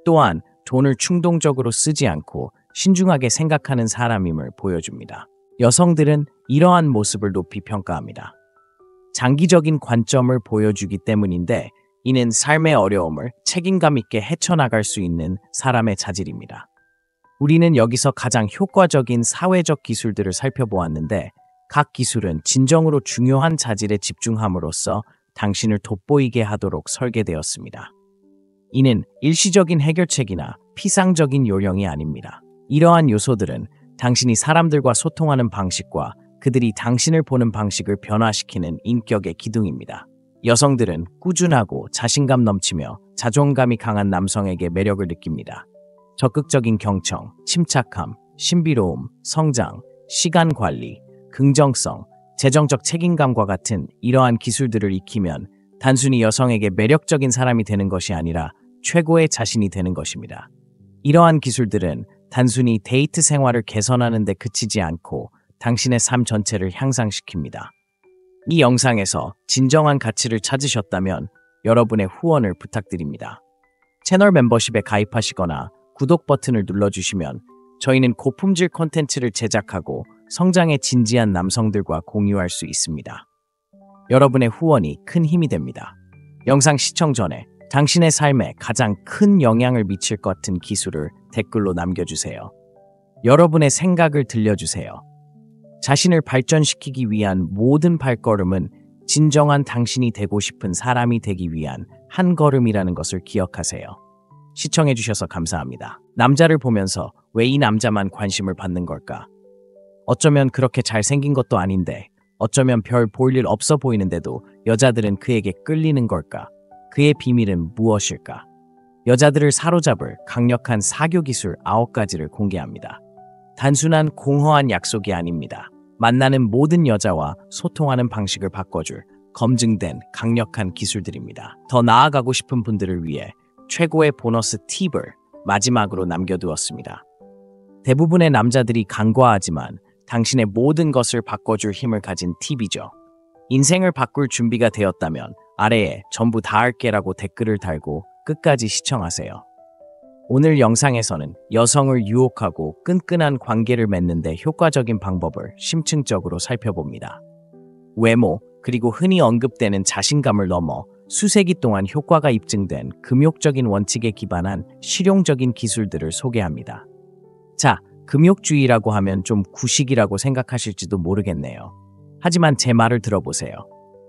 또한 돈을 충동적으로 쓰지 않고 신중하게 생각하는 사람임을 보여줍니다. 여성들은 이러한 모습을 높이 평가합니다. 장기적인 관점을 보여주기 때문인데 이는 삶의 어려움을 책임감 있게 헤쳐나갈 수 있는 사람의 자질입니다. 우리는 여기서 가장 효과적인 사회적 기술들을 살펴보았는데 각 기술은 진정으로 중요한 자질에 집중함으로써 당신을 돋보이게 하도록 설계되었습니다. 이는 일시적인 해결책이나 피상적인 요령이 아닙니다. 이러한 요소들은 당신이 사람들과 소통하는 방식과 그들이 당신을 보는 방식을 변화시키는 인격의 기둥입니다. 여성들은 꾸준하고 자신감 넘치며 자존감이 강한 남성에게 매력을 느낍니다. 적극적인 경청, 침착함, 신비로움, 성장, 시간 관리, 긍정성, 재정적 책임감과 같은 이러한 기술들을 익히면 단순히 여성에게 매력적인 사람이 되는 것이 아니라 최고의 자신이 되는 것입니다. 이러한 기술들은 단순히 데이트 생활을 개선하는 데 그치지 않고 당신의 삶 전체를 향상시킵니다. 이 영상에서 진정한 가치를 찾으셨다면 여러분의 후원을 부탁드립니다. 채널 멤버십에 가입하시거나 구독 버튼을 눌러주시면 저희는 고품질 콘텐츠를 제작하고 성장에 진지한 남성들과 공유할 수 있습니다. 여러분의 후원이 큰 힘이 됩니다. 영상 시청 전에 당신의 삶에 가장 큰 영향을 미칠 것 같은 기술을 댓글로 남겨주세요. 여러분의 생각을 들려주세요. 자신을 발전시키기 위한 모든 발걸음은 진정한 당신이 되고 싶은 사람이 되기 위한 한 걸음이라는 것을 기억하세요. 시청해주셔서 감사합니다. 남자를 보면서 왜 이 남자만 관심을 받는 걸까? 어쩌면 그렇게 잘생긴 것도 아닌데, 어쩌면 별 볼 일 없어 보이는데도 여자들은 그에게 끌리는 걸까? 그의 비밀은 무엇일까? 여자들을 사로잡을 강력한 사교 기술 9가지를 공개합니다. 단순한 공허한 약속이 아닙니다. 만나는 모든 여자와 소통하는 방식을 바꿔줄 검증된 강력한 기술들입니다. 더 나아가고 싶은 분들을 위해 최고의 보너스 팁을 마지막으로 남겨두었습니다. 대부분의 남자들이 간과하지만 당신의 모든 것을 바꿔줄 힘을 가진 팁이죠. 인생을 바꿀 준비가 되었다면 아래에 전부 다 할게라고 댓글을 달고 끝까지 시청하세요. 오늘 영상에서는 여성을 유혹하고 끈끈한 관계를 맺는 데 효과적인 방법을 심층적으로 살펴봅니다. 외모, 그리고 흔히 언급되는 자신감을 넘어 수세기 동안 효과가 입증된 금욕적인 원칙에 기반한 실용적인 기술들을 소개합니다. 자, 금욕주의라고 하면 좀 구식이라고 생각하실지도 모르겠네요. 하지만 제 말을 들어보세요.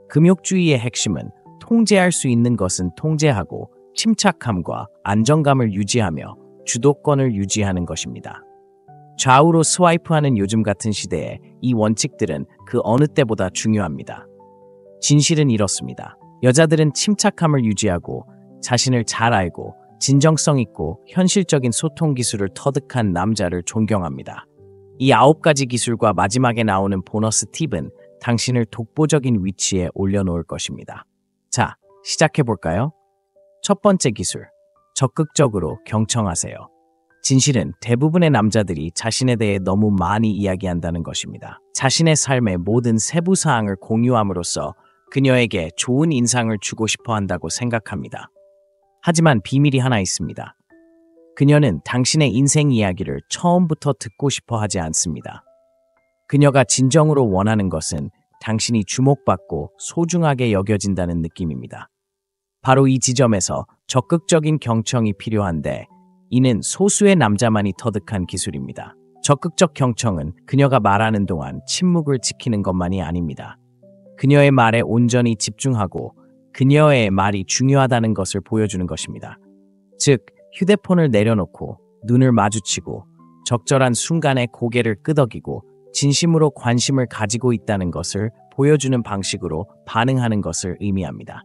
금욕주의의 핵심은 통제할 수 있는 것은 통제하고 침착함과 안정감을 유지하며 주도권을 유지하는 것입니다. 좌우로 스와이프하는 요즘 같은 시대에 이 원칙들은 그 어느 때보다 중요합니다. 진실은 이렇습니다. 여자들은 침착함을 유지하고 자신을 잘 알고 진정성 있고 현실적인 소통 기술을 터득한 남자를 존경합니다. 이 9가지 기술과 마지막에 나오는 보너스 팁은 당신을 독보적인 위치에 올려놓을 것입니다. 자, 시작해볼까요? 첫 번째 기술, 적극적으로 경청하세요. 진실은 대부분의 남자들이 자신에 대해 너무 많이 이야기한다는 것입니다. 자신의 삶의 모든 세부 사항을 공유함으로써 그녀에게 좋은 인상을 주고 싶어 한다고 생각합니다. 하지만 비밀이 하나 있습니다. 그녀는 당신의 인생 이야기를 처음부터 듣고 싶어 하지 않습니다. 그녀가 진정으로 원하는 것은 당신이 주목받고 소중하게 여겨진다는 느낌입니다. 바로 이 지점에서 적극적인 경청이 필요한데 이는 소수의 남자만이 터득한 기술입니다. 적극적 경청은 그녀가 말하는 동안 침묵을 지키는 것만이 아닙니다. 그녀의 말에 온전히 집중하고 그녀의 말이 중요하다는 것을 보여주는 것입니다. 즉, 휴대폰을 내려놓고 눈을 마주치고 적절한 순간에 고개를 끄덕이고 진심으로 관심을 가지고 있다는 것을 보여주는 방식으로 반응하는 것을 의미합니다.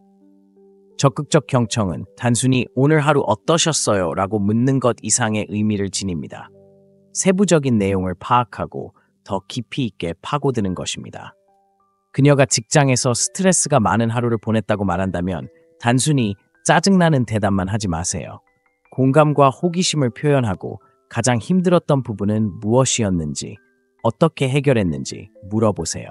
적극적 경청은 단순히 오늘 하루 어떠셨어요? 라고 묻는 것 이상의 의미를 지닙니다. 세부적인 내용을 파악하고 더 깊이 있게 파고드는 것입니다. 그녀가 직장에서 스트레스가 많은 하루를 보냈다고 말한다면 단순히 짜증나는 대답만 하지 마세요. 공감과 호기심을 표현하고 가장 힘들었던 부분은 무엇이었는지, 어떻게 해결했는지 물어보세요.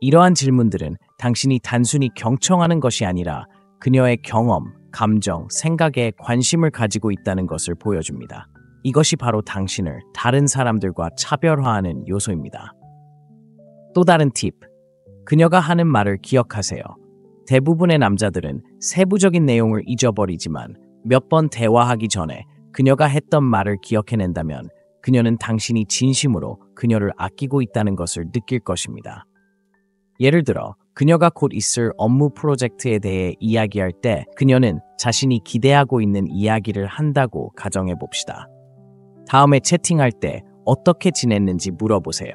이러한 질문들은 당신이 단순히 경청하는 것이 아니라 그녀의 경험, 감정, 생각에 관심을 가지고 있다는 것을 보여줍니다. 이것이 바로 당신을 다른 사람들과 차별화하는 요소입니다. 또 다른 팁, 그녀가 하는 말을 기억하세요. 대부분의 남자들은 세부적인 내용을 잊어버리지만 몇 번 대화하기 전에 그녀가 했던 말을 기억해낸다면 그녀는 당신이 진심으로 그녀를 아끼고 있다는 것을 느낄 것입니다. 예를 들어 그녀가 곧 있을 업무 프로젝트에 대해 이야기할 때 그녀는 자신이 기대하고 있는 이야기를 한다고 가정해 봅시다. 다음에 채팅할 때 어떻게 지냈는지 물어보세요.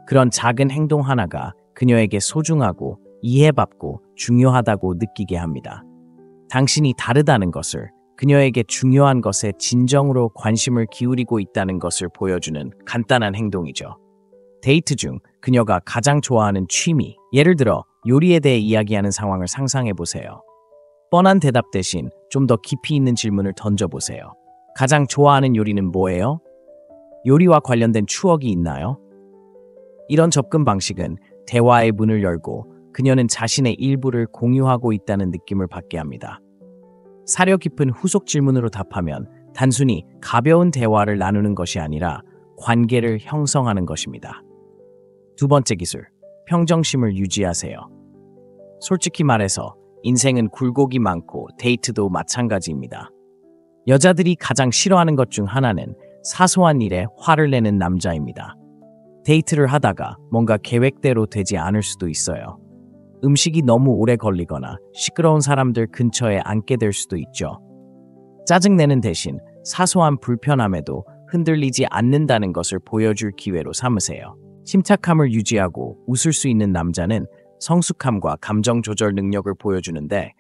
그런 작은 행동 하나가 그녀에게 소중하고 이해받고 중요하다고 느끼게 합니다. 당신이 다르다는 것을, 그녀에게 중요한 것에 진정으로 관심을 기울이고 있다는 것을 보여주는 간단한 행동이죠. 데이트 중 그녀가 가장 좋아하는 취미, 예를 들어 요리에 대해 이야기하는 상황을 상상해 보세요. 뻔한 대답 대신 좀 더 깊이 있는 질문을 던져보세요. 가장 좋아하는 요리는 뭐예요? 요리와 관련된 추억이 있나요? 이런 접근 방식은 대화의 문을 열고 그녀는 자신의 일부를 공유하고 있다는 느낌을 받게 합니다. 사려 깊은 후속 질문으로 답하면 단순히 가벼운 대화를 나누는 것이 아니라 관계를 형성하는 것입니다. 두 번째 기술, 평정심을 유지하세요. 솔직히 말해서 인생은 굴곡이 많고 데이트도 마찬가지입니다. 여자들이 가장 싫어하는 것 중 하나는 사소한 일에 화를 내는 남자입니다. 데이트를 하다가 뭔가 계획대로 되지 않을 수도 있어요. 음식이 너무 오래 걸리거나 시끄러운 사람들 근처에 앉게 될 수도 있죠. 짜증내는 대신 사소한 불편함에도 흔들리지 않는다는 것을 보여줄 기회로 삼으세요. 침착함을 유지하고 웃을 수 있는 남자는 성숙함과 감정 조절 능력을 보여주는데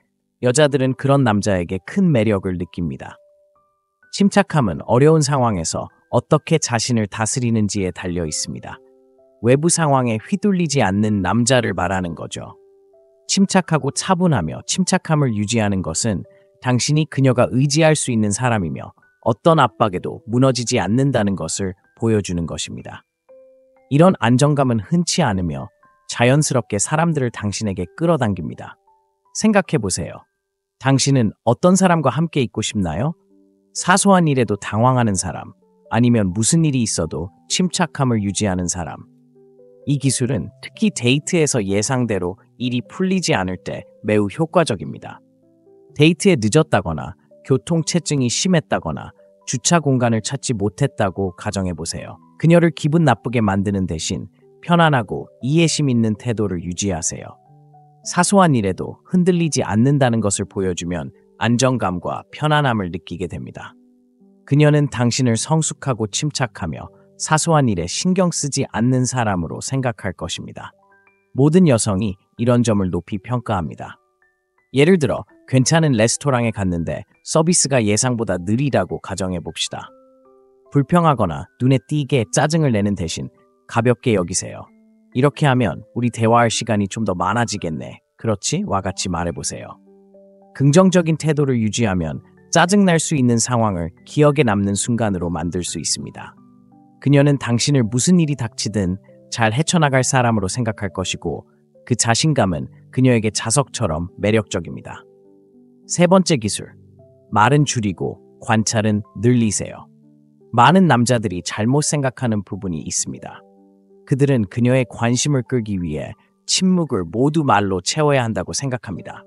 여자들은 그런 남자에게 큰 매력을 느낍니다. 침착함은 어려운 상황에서 어떻게 자신을 다스리는지에 달려 있습니다. 외부 상황에 휘둘리지 않는 남자를 말하는 거죠. 침착하고 차분하며 침착함을 유지하는 것은 당신이 그녀가 의지할 수 있는 사람이며 어떤 압박에도 무너지지 않는다는 것을 보여주는 것입니다. 이런 안정감은 흔치 않으며 자연스럽게 사람들을 당신에게 끌어당깁니다. 생각해 보세요. 당신은 어떤 사람과 함께 있고 싶나요? 사소한 일에도 당황하는 사람, 아니면 무슨 일이 있어도 침착함을 유지하는 사람. 이 기술은 특히 데이트에서 예상대로 일이 풀리지 않을 때 매우 효과적입니다. 데이트에 늦었다거나 교통체증이 심했다거나 주차 공간을 찾지 못했다고 가정해 보세요. 그녀를 기분 나쁘게 만드는 대신 편안하고 이해심 있는 태도를 유지하세요. 사소한 일에도 흔들리지 않는다는 것을 보여주면 안정감과 편안함을 느끼게 됩니다. 그녀는 당신을 성숙하고 침착하며 사소한 일에 신경 쓰지 않는 사람으로 생각할 것입니다. 모든 여성이 이런 점을 높이 평가합니다. 예를 들어 괜찮은 레스토랑에 갔는데 서비스가 예상보다 느리다고 가정해 봅시다. 불평하거나 눈에 띄게 짜증을 내는 대신 가볍게 여기세요. 이렇게 하면 우리 대화할 시간이 좀 더 많아지겠네. 그렇지? 와 같이 말해보세요. 긍정적인 태도를 유지하면 짜증날 수 있는 상황을 기억에 남는 순간으로 만들 수 있습니다. 그녀는 당신을 무슨 일이 닥치든 잘 헤쳐나갈 사람으로 생각할 것이고 그 자신감은 그녀에게 자석처럼 매력적입니다. 세 번째 기술, 말은 줄이고 관찰은 늘리세요. 많은 남자들이 잘못 생각하는 부분이 있습니다. 그들은 그녀의 관심을 끌기 위해 침묵을 모두 말로 채워야 한다고 생각합니다.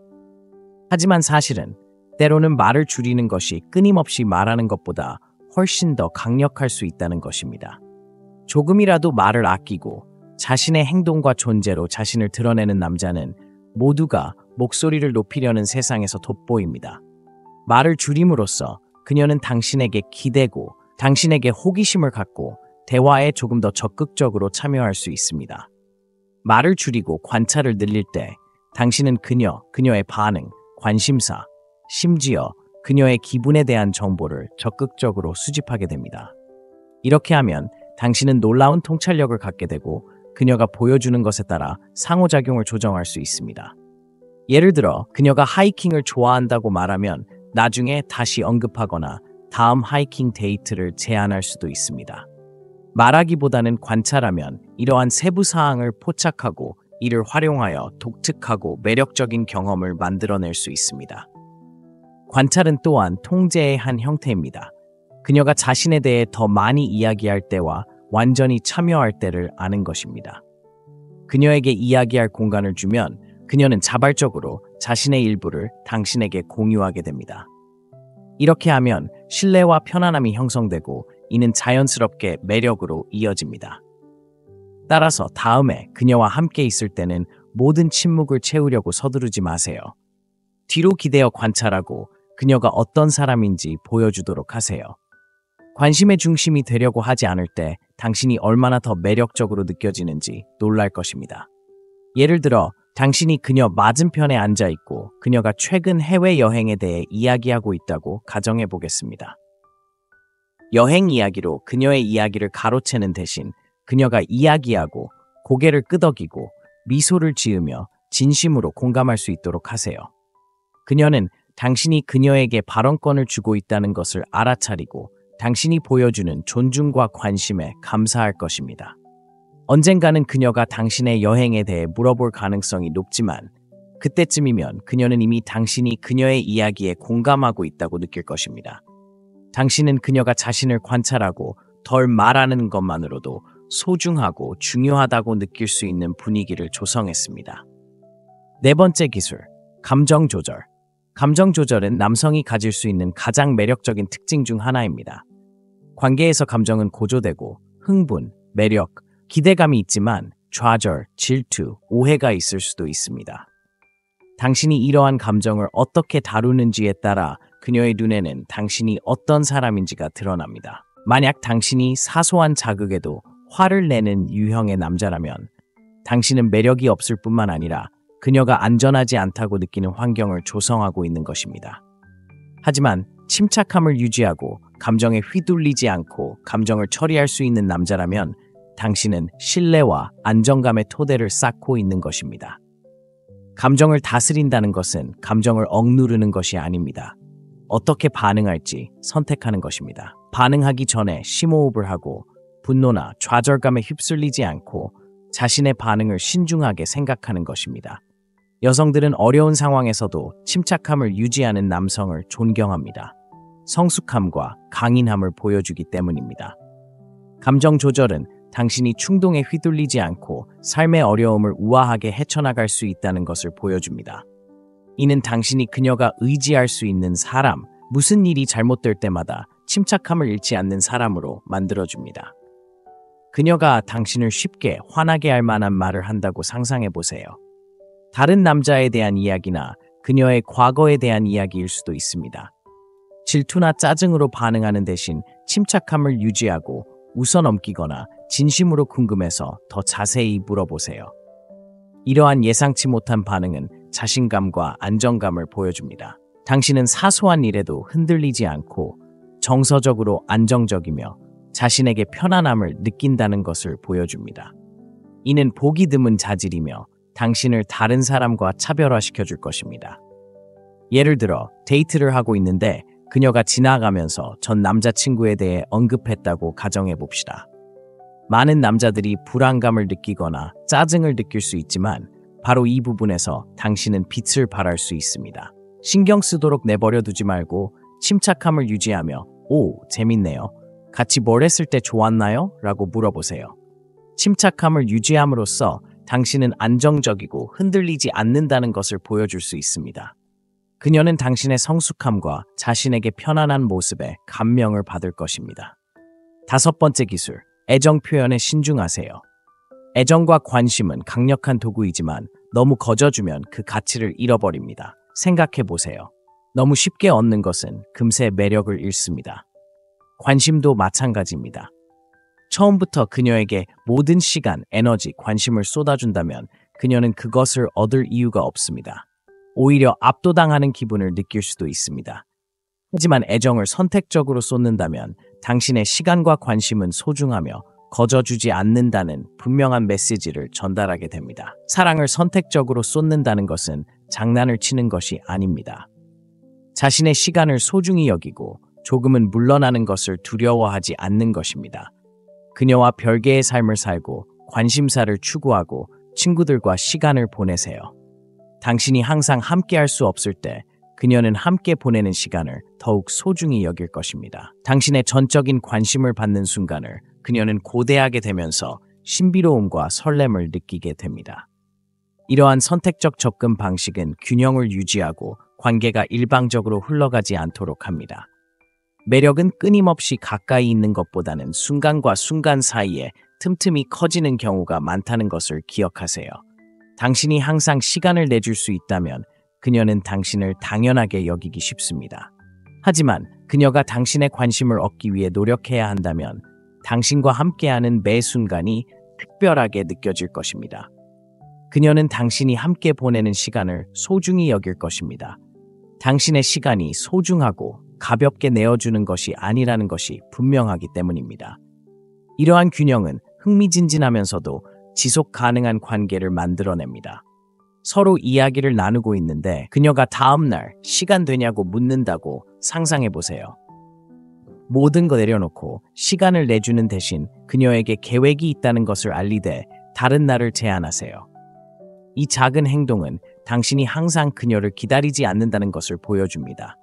하지만 사실은 때로는 말을 줄이는 것이 끊임없이 말하는 것보다 훨씬 더 강력할 수 있다는 것입니다. 조금이라도 말을 아끼고 자신의 행동과 존재로 자신을 드러내는 남자는 모두가 목소리를 높이려는 세상에서 돋보입니다. 말을 줄임으로써 그녀는 당신에게 기대고 당신에게 호기심을 갖고 대화에 조금 더 적극적으로 참여할 수 있습니다. 말을 줄이고 관찰을 늘릴 때 당신은 그녀의 반응, 관심사, 심지어 그녀의 기분에 대한 정보를 적극적으로 수집하게 됩니다. 이렇게 하면 당신은 놀라운 통찰력을 갖게 되고 그녀가 보여주는 것에 따라 상호작용을 조정할 수 있습니다. 예를 들어 그녀가 하이킹을 좋아한다고 말하면 나중에 다시 언급하거나 다음 하이킹 데이트를 제안할 수도 있습니다. 말하기보다는 관찰하면 이러한 세부 사항을 포착하고 이를 활용하여 독특하고 매력적인 경험을 만들어낼 수 있습니다. 관찰은 또한 통제의 한 형태입니다. 그녀가 자신에 대해 더 많이 이야기할 때와 완전히 참여할 때를 아는 것입니다. 그녀에게 이야기할 공간을 주면 그녀는 자발적으로 자신의 일부를 당신에게 공유하게 됩니다. 이렇게 하면 신뢰와 편안함이 형성되고 이는 자연스럽게 매력으로 이어집니다. 따라서 다음에 그녀와 함께 있을 때는 모든 침묵을 채우려고 서두르지 마세요. 뒤로 기대어 관찰하고 그녀가 어떤 사람인지 보여주도록 하세요. 관심의 중심이 되려고 하지 않을 때 당신이 얼마나 더 매력적으로 느껴지는지 놀랄 것입니다. 예를 들어 당신이 그녀 맞은편에 앉아 있고 그녀가 최근 해외여행에 대해 이야기하고 있다고 가정해 보겠습니다. 여행 이야기로 그녀의 이야기를 가로채는 대신 그녀가 이야기하고 고개를 끄덕이고 미소를 지으며 진심으로 공감할 수 있도록 하세요. 그녀는 당신이 그녀에게 발언권을 주고 있다는 것을 알아차리고 당신이 보여주는 존중과 관심에 감사할 것입니다. 언젠가는 그녀가 당신의 여행에 대해 물어볼 가능성이 높지만 그때쯤이면 그녀는 이미 당신이 그녀의 이야기에 공감하고 있다고 느낄 것입니다. 당신은 그녀가 자신을 관찰하고 덜 말하는 것만으로도 소중하고 중요하다고 느낄 수 있는 분위기를 조성했습니다. 네 번째 기술, 감정 조절. 감정 조절은 남성이 가질 수 있는 가장 매력적인 특징 중 하나입니다. 관계에서 감정은 고조되고 흥분, 매력, 기대감이 있지만 좌절, 질투, 오해가 있을 수도 있습니다. 당신이 이러한 감정을 어떻게 다루는지에 따라 그녀의 눈에는 당신이 어떤 사람인지가 드러납니다. 만약 당신이 사소한 자극에도 화를 내는 유형의 남자라면 당신은 매력이 없을 뿐만 아니라 그녀가 안전하지 않다고 느끼는 환경을 조성하고 있는 것입니다. 하지만 침착함을 유지하고 감정에 휘둘리지 않고 감정을 처리할 수 있는 남자라면 당신은 신뢰와 안정감의 토대를 쌓고 있는 것입니다. 감정을 다스린다는 것은 감정을 억누르는 것이 아닙니다. 어떻게 반응할지 선택하는 것입니다. 반응하기 전에 심호흡을 하고 분노나 좌절감에 휩쓸리지 않고 자신의 반응을 신중하게 생각하는 것입니다. 여성들은 어려운 상황에서도 침착함을 유지하는 남성을 존경합니다. 성숙함과 강인함을 보여주기 때문입니다. 감정 조절은 당신이 충동에 휘둘리지 않고 삶의 어려움을 우아하게 헤쳐나갈 수 있다는 것을 보여줍니다. 이는 당신이 그녀가 의지할 수 있는 사람, 무슨 일이 잘못될 때마다 침착함을 잃지 않는 사람으로 만들어줍니다. 그녀가 당신을 쉽게 화나게 할 만한 말을 한다고 상상해 보세요. 다른 남자에 대한 이야기나 그녀의 과거에 대한 이야기일 수도 있습니다. 질투나 짜증으로 반응하는 대신 침착함을 유지하고 웃어넘기거나 진심으로 궁금해서 더 자세히 물어보세요. 이러한 예상치 못한 반응은 자신감과 안정감을 보여줍니다. 당신은 사소한 일에도 흔들리지 않고 정서적으로 안정적이며 자신에게 편안함을 느낀다는 것을 보여줍니다. 이는 보기 드문 자질이며 당신을 다른 사람과 차별화시켜 줄 것입니다. 예를 들어 데이트를 하고 있는데 그녀가 지나가면서 전 남자친구에 대해 언급했다고 가정해 봅시다. 많은 남자들이 불안감을 느끼거나 짜증을 느낄 수 있지만 바로 이 부분에서 당신은 빛을 발할 수 있습니다. 신경 쓰도록 내버려 두지 말고 침착함을 유지하며 "오, 재밌네요. 같이 뭘 했을 때 좋았나요? 라고 물어보세요. 침착함을 유지함으로써 당신은 안정적이고 흔들리지 않는다는 것을 보여줄 수 있습니다. 그녀는 당신의 성숙함과 자신에게 편안한 모습에 감명을 받을 것입니다. 다섯 번째 기술, 애정 표현에 신중하세요. 애정과 관심은 강력한 도구이지만 너무 거저주면 그 가치를 잃어버립니다. 생각해 보세요. 너무 쉽게 얻는 것은 금세 매력을 잃습니다. 관심도 마찬가지입니다. 처음부터 그녀에게 모든 시간, 에너지, 관심을 쏟아준다면 그녀는 그것을 얻을 이유가 없습니다. 오히려 압도당하는 기분을 느낄 수도 있습니다. 하지만 애정을 선택적으로 쏟는다면 당신의 시간과 관심은 소중하며 거저주지 않는다는 분명한 메시지를 전달하게 됩니다. 사랑을 선택적으로 쏟는다는 것은 장난을 치는 것이 아닙니다. 자신의 시간을 소중히 여기고 조금은 물러나는 것을 두려워하지 않는 것입니다. 그녀와 별개의 삶을 살고 관심사를 추구하고 친구들과 시간을 보내세요. 당신이 항상 함께 할 수 없을 때 그녀는 함께 보내는 시간을 더욱 소중히 여길 것입니다. 당신의 전적인 관심을 받는 순간을 그녀는 고대하게 되면서 신비로움과 설렘을 느끼게 됩니다. 이러한 선택적 접근 방식은 균형을 유지하고 관계가 일방적으로 흘러가지 않도록 합니다. 매력은 끊임없이 가까이 있는 것보다는 순간과 순간 사이에 틈틈이 커지는 경우가 많다는 것을 기억하세요. 당신이 항상 시간을 내줄 수 있다면 그녀는 당신을 당연하게 여기기 쉽습니다. 하지만 그녀가 당신의 관심을 얻기 위해 노력해야 한다면 당신과 함께하는 매 순간이 특별하게 느껴질 것입니다. 그녀는 당신이 함께 보내는 시간을 소중히 여길 것입니다. 당신의 시간이 소중하고 가볍게 내어주는 것이 아니라는 것이 분명하기 때문입니다. 이러한 균형은 흥미진진하면서도 지속 가능한 관계를 만들어냅니다. 서로 이야기를 나누고 있는데 그녀가 다음날 시간 되냐고 묻는다고 상상해보세요. 모든 거 내려놓고 시간을 내주는 대신 그녀에게 계획이 있다는 것을 알리되 다른 날을 제안하세요. 이 작은 행동은 당신이 항상 그녀를 기다리지 않는다는 것을 보여줍니다.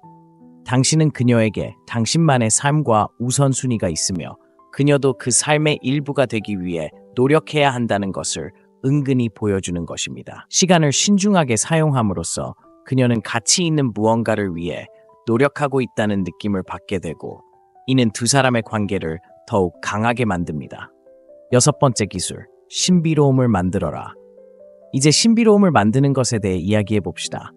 당신은 그녀에게 당신만의 삶과 우선순위가 있으며 그녀도 그 삶의 일부가 되기 위해 노력해야 한다는 것을 은근히 보여주는 것입니다. 시간을 신중하게 사용함으로써 그녀는 가치 있는 무언가를 위해 노력하고 있다는 느낌을 받게 되고 이는 두 사람의 관계를 더욱 강하게 만듭니다. 6번째 기술, 신비로움을 만들어라. 이제 신비로움을 만드는 것에 대해 이야기해 봅시다.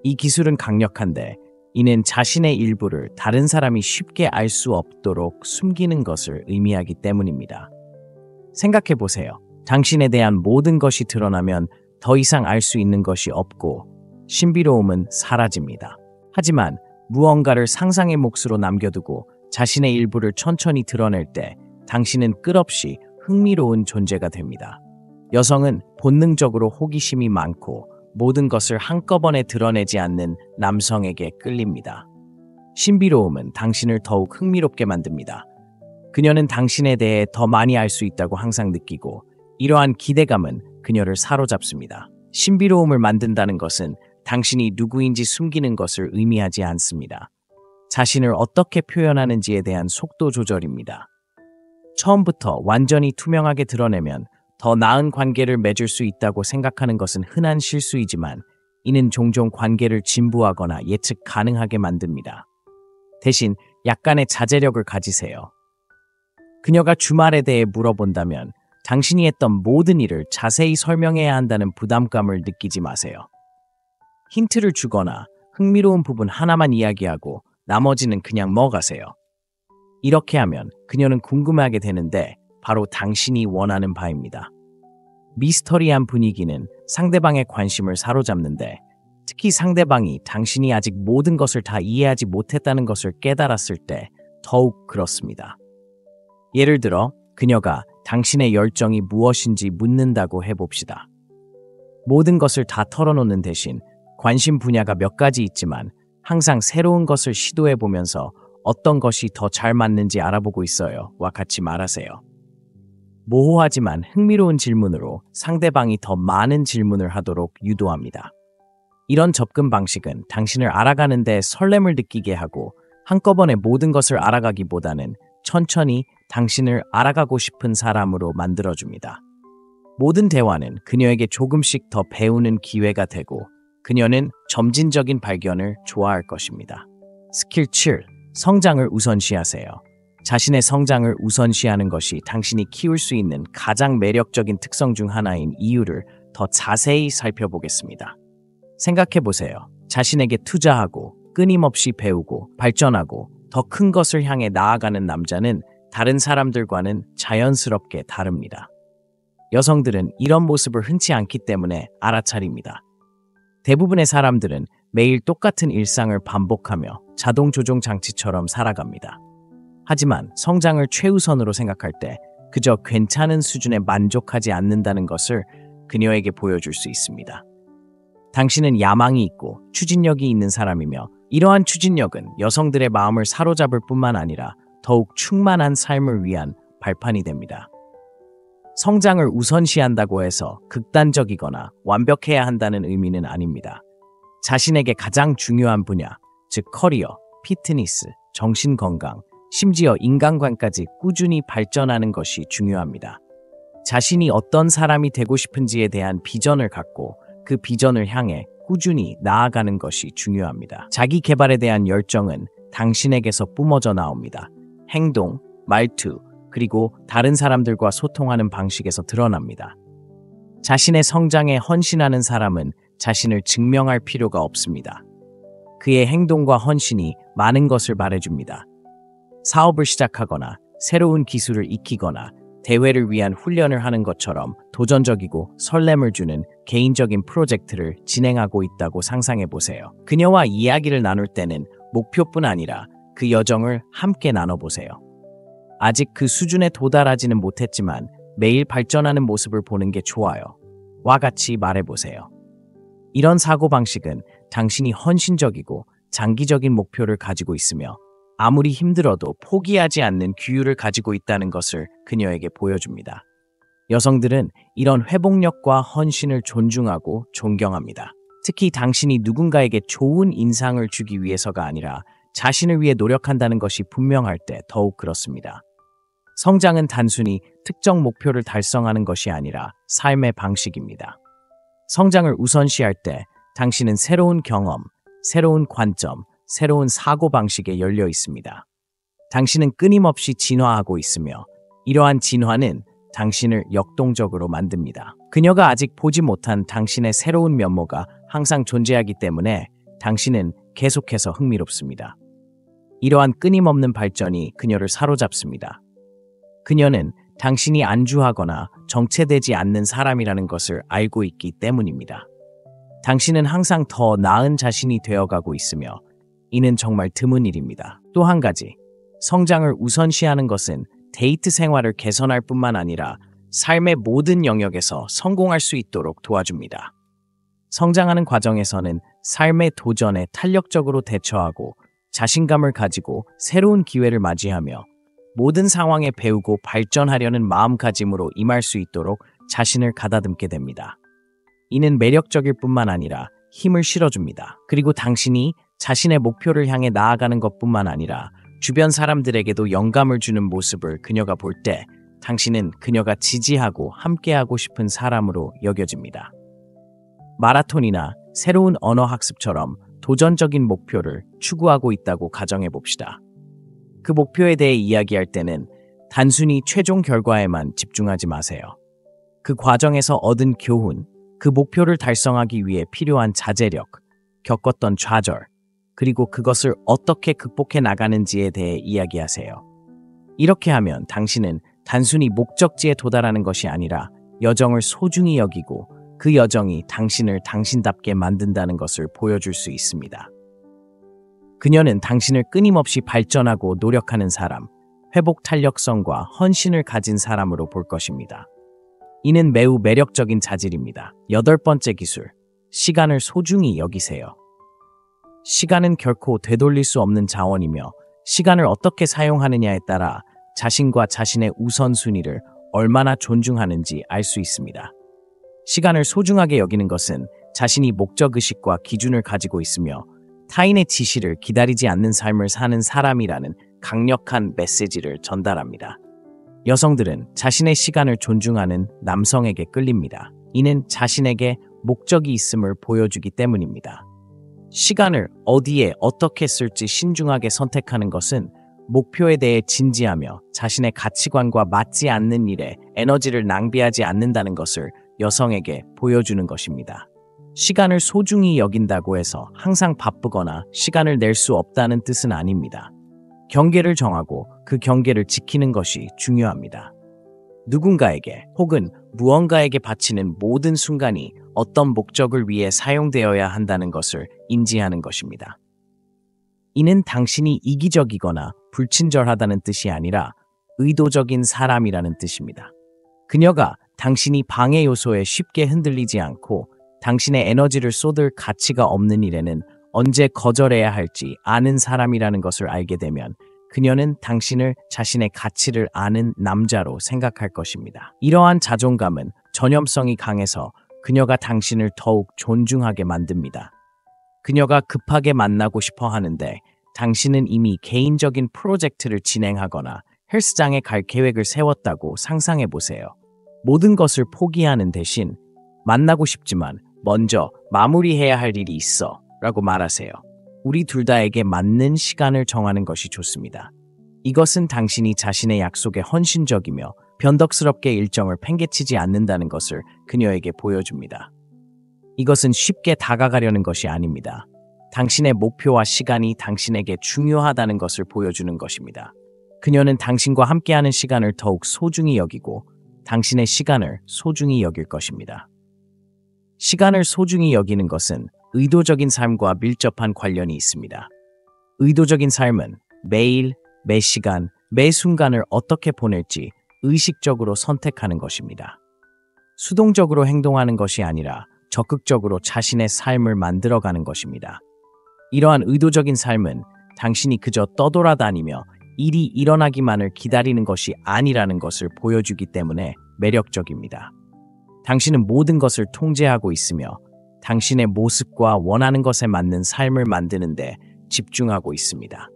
이 기술은 강력한데 이는 자신의 일부를 다른 사람이 쉽게 알 수 없도록 숨기는 것을 의미하기 때문입니다. 생각해 보세요. 당신에 대한 모든 것이 드러나면 더 이상 알 수 있는 것이 없고 신비로움은 사라집니다. 하지만 무언가를 상상의 몫으로 남겨두고 자신의 일부를 천천히 드러낼 때 당신은 끝없이 흥미로운 존재가 됩니다. 여성은 본능적으로 호기심이 많고 모든 것을 한꺼번에 드러내지 않는 남성에게 끌립니다. 신비로움은 당신을 더욱 흥미롭게 만듭니다. 그녀는 당신에 대해 더 많이 알 수 있다고 항상 느끼고 이러한 기대감은 그녀를 사로잡습니다. 신비로움을 만든다는 것은 당신이 누구인지 숨기는 것을 의미하지 않습니다. 자신을 어떻게 표현하는지에 대한 속도 조절입니다. 처음부터 완전히 투명하게 드러내면 더 나은 관계를 맺을 수 있다고 생각하는 것은 흔한 실수이지만 이는 종종 관계를 진부하거나 예측 가능하게 만듭니다. 대신 약간의 자제력을 가지세요. 그녀가 주말에 대해 물어본다면 당신이 했던 모든 일을 자세히 설명해야 한다는 부담감을 느끼지 마세요. 힌트를 주거나 흥미로운 부분 하나만 이야기하고 나머지는 그냥 먹으세요. 이렇게 하면 그녀는 궁금해하게 되는데 바로 당신이 원하는 바입니다. 미스터리한 분위기는 상대방의 관심을 사로잡는데 특히 상대방이 당신이 아직 모든 것을 다 이해하지 못했다는 것을 깨달았을 때 더욱 그렇습니다. 예를 들어 그녀가 당신의 열정이 무엇인지 묻는다고 해봅시다. 모든 것을 다 털어놓는 대신 관심 분야가 몇 가지 있지만 항상 새로운 것을 시도해보면서 어떤 것이 더 잘 맞는지 알아보고 있어요. 와 같이 말하세요. 모호하지만 흥미로운 질문으로 상대방이 더 많은 질문을 하도록 유도합니다. 이런 접근 방식은 당신을 알아가는 데 설렘을 느끼게 하고 한꺼번에 모든 것을 알아가기보다는 천천히 당신을 알아가고 싶은 사람으로 만들어줍니다. 모든 대화는 그녀에게 조금씩 더 배우는 기회가 되고 그녀는 점진적인 발견을 좋아할 것입니다. 스킬 7. 성장을 우선시하세요. 자신의 성장을 우선시하는 것이 당신이 키울 수 있는 가장 매력적인 특성 중 하나인 이유를 더 자세히 살펴보겠습니다. 생각해보세요. 자신에게 투자하고 끊임없이 배우고 발전하고 더 큰 것을 향해 나아가는 남자는 다른 사람들과는 자연스럽게 다릅니다. 여성들은 이런 모습을 흔치 않기 때문에 알아차립니다. 대부분의 사람들은 매일 똑같은 일상을 반복하며 자동 조종 장치처럼 살아갑니다. 하지만 성장을 최우선으로 생각할 때 그저 괜찮은 수준에 만족하지 않는다는 것을 그녀에게 보여줄 수 있습니다. 당신은 야망이 있고 추진력이 있는 사람이며 이러한 추진력은 여성들의 마음을 사로잡을 뿐만 아니라 더욱 충만한 삶을 위한 발판이 됩니다. 성장을 우선시한다고 해서 극단적이거나 완벽해야 한다는 의미는 아닙니다. 자신에게 가장 중요한 분야, 즉 커리어, 피트니스, 정신건강, 심지어 인간관까지 꾸준히 발전하는 것이 중요합니다. 자신이 어떤 사람이 되고 싶은지에 대한 비전을 갖고 그 비전을 향해 꾸준히 나아가는 것이 중요합니다. 자기 개발에 대한 열정은 당신에게서 뿜어져 나옵니다. 행동, 말투, 그리고 다른 사람들과 소통하는 방식에서 드러납니다. 자신의 성장에 헌신하는 사람은 자신을 증명할 필요가 없습니다. 그의 행동과 헌신이 많은 것을 말해줍니다. 사업을 시작하거나 새로운 기술을 익히거나 대회를 위한 훈련을 하는 것처럼 도전적이고 설렘을 주는 개인적인 프로젝트를 진행하고 있다고 상상해 보세요. 그녀와 이야기를 나눌 때는 목표뿐 아니라 그 여정을 함께 나눠보세요. 아직 그 수준에 도달하지는 못했지만 매일 발전하는 모습을 보는 게 좋아요. 와 같이 말해보세요. 이런 사고방식은 당신이 헌신적이고 장기적인 목표를 가지고 있으며 아무리 힘들어도 포기하지 않는 규율을 가지고 있다는 것을 그녀에게 보여줍니다. 여성들은 이런 회복력과 헌신을 존중하고 존경합니다. 특히 당신이 누군가에게 좋은 인상을 주기 위해서가 아니라 자신을 위해 노력한다는 것이 분명할 때 더욱 그렇습니다. 성장은 단순히 특정 목표를 달성하는 것이 아니라 삶의 방식입니다. 성장을 우선시할 때 당신은 새로운 경험, 새로운 관점, 새로운 사고방식에 열려 있습니다. 당신은 끊임없이 진화하고 있으며 이러한 진화는 당신을 역동적으로 만듭니다. 그녀가 아직 보지 못한 당신의 새로운 면모가 항상 존재하기 때문에 당신은 계속해서 흥미롭습니다. 이러한 끊임없는 발전이 그녀를 사로잡습니다. 그녀는 당신이 안주하거나 정체되지 않는 사람이라는 것을 알고 있기 때문입니다. 당신은 항상 더 나은 자신이 되어가고 있으며 이는 정말 드문 일입니다. 또 한 가지, 성장을 우선시하는 것은 데이트 생활을 개선할 뿐만 아니라 삶의 모든 영역에서 성공할 수 있도록 도와줍니다. 성장하는 과정에서는 삶의 도전에 탄력적으로 대처하고 자신감을 가지고 새로운 기회를 맞이하며 모든 상황에 배우고 발전하려는 마음가짐으로 임할 수 있도록 자신을 가다듬게 됩니다. 이는 매력적일 뿐만 아니라 힘을 실어줍니다. 그리고 당신이 자신의 목표를 향해 나아가는 것뿐만 아니라 주변 사람들에게도 영감을 주는 모습을 그녀가 볼 때 당신은 그녀가 지지하고 함께하고 싶은 사람으로 여겨집니다. 마라톤이나 새로운 언어 학습처럼 도전적인 목표를 추구하고 있다고 가정해 봅시다. 그 목표에 대해 이야기할 때는 단순히 최종 결과에만 집중하지 마세요. 그 과정에서 얻은 교훈, 그 목표를 달성하기 위해 필요한 자제력, 겪었던 좌절, 그리고 그것을 어떻게 극복해 나가는지에 대해 이야기하세요. 이렇게 하면 당신은 단순히 목적지에 도달하는 것이 아니라 여정을 소중히 여기고 그 여정이 당신을 당신답게 만든다는 것을 보여줄 수 있습니다. 그녀는 당신을 끊임없이 발전하고 노력하는 사람, 회복 탄력성과 헌신을 가진 사람으로 볼 것입니다. 이는 매우 매력적인 자질입니다. 8번째 기술, 시간을 소중히 여기세요. 시간은 결코 되돌릴 수 없는 자원이며 시간을 어떻게 사용하느냐에 따라 자신과 자신의 우선순위를 얼마나 존중하는지 알 수 있습니다. 시간을 소중하게 여기는 것은 자신이 목적의식과 기준을 가지고 있으며 타인의 지시를 기다리지 않는 삶을 사는 사람이라는 강력한 메시지를 전달합니다. 여성들은 자신의 시간을 존중하는 남성에게 끌립니다. 이는 자신에게 목적이 있음을 보여주기 때문입니다. 시간을 어디에 어떻게 쓸지 신중하게 선택하는 것은 목표에 대해 진지하며 자신의 가치관과 맞지 않는 일에 에너지를 낭비하지 않는다는 것을 여성에게 보여주는 것입니다. 시간을 소중히 여긴다고 해서 항상 바쁘거나 시간을 낼 수 없다는 뜻은 아닙니다. 경계를 정하고 그 경계를 지키는 것이 중요합니다. 누군가에게 혹은 무언가에게 바치는 모든 순간이 어떤 목적을 위해 사용되어야 한다는 것을 인지하는 것입니다. 이는 당신이 이기적이거나 불친절하다는 뜻이 아니라 의도적인 사람이라는 뜻입니다. 그녀가 당신이 방해 요소에 쉽게 흔들리지 않고 당신의 에너지를 쏟을 가치가 없는 일에는 언제 거절해야 할지 아는 사람이라는 것을 알게 되면 그녀는 당신을 자신의 가치를 아는 남자로 생각할 것입니다. 이러한 자존감은 전염성이 강해서 그녀가 당신을 더욱 존중하게 만듭니다. 그녀가 급하게 만나고 싶어 하는데 당신은 이미 개인적인 프로젝트를 진행하거나 헬스장에 갈 계획을 세웠다고 상상해 보세요. 모든 것을 포기하는 대신 만나고 싶지만 먼저 마무리해야 할 일이 있어 라고 말하세요. 우리 둘 다에게 맞는 시간을 정하는 것이 좋습니다. 이것은 당신이 자신의 약속에 헌신적이며 변덕스럽게 일정을 팽개치지 않는다는 것을 그녀에게 보여줍니다. 이것은 쉽게 다가가려는 것이 아닙니다. 당신의 목표와 시간이 당신에게 중요하다는 것을 보여주는 것입니다. 그녀는 당신과 함께하는 시간을 더욱 소중히 여기고 당신의 시간을 소중히 여길 것입니다. 시간을 소중히 여기는 것은 의도적인 삶과 밀접한 관련이 있습니다. 의도적인 삶은 매일, 매 시간, 매 순간을 어떻게 보낼지 의식적으로 선택하는 것입니다. 수동적으로 행동하는 것이 아니라 적극적으로 자신의 삶을 만들어가는 것입니다. 이러한 의도적인 삶은 당신이 그저 떠돌아다니며 일이 일어나기만을 기다리는 것이 아니라는 것을 보여주기 때문에 매력적입니다. 당신은 모든 것을 통제하고 있으며 당신의 모습과 원하는 것에 맞는 삶을 만드는 데 집중하고 있습니다.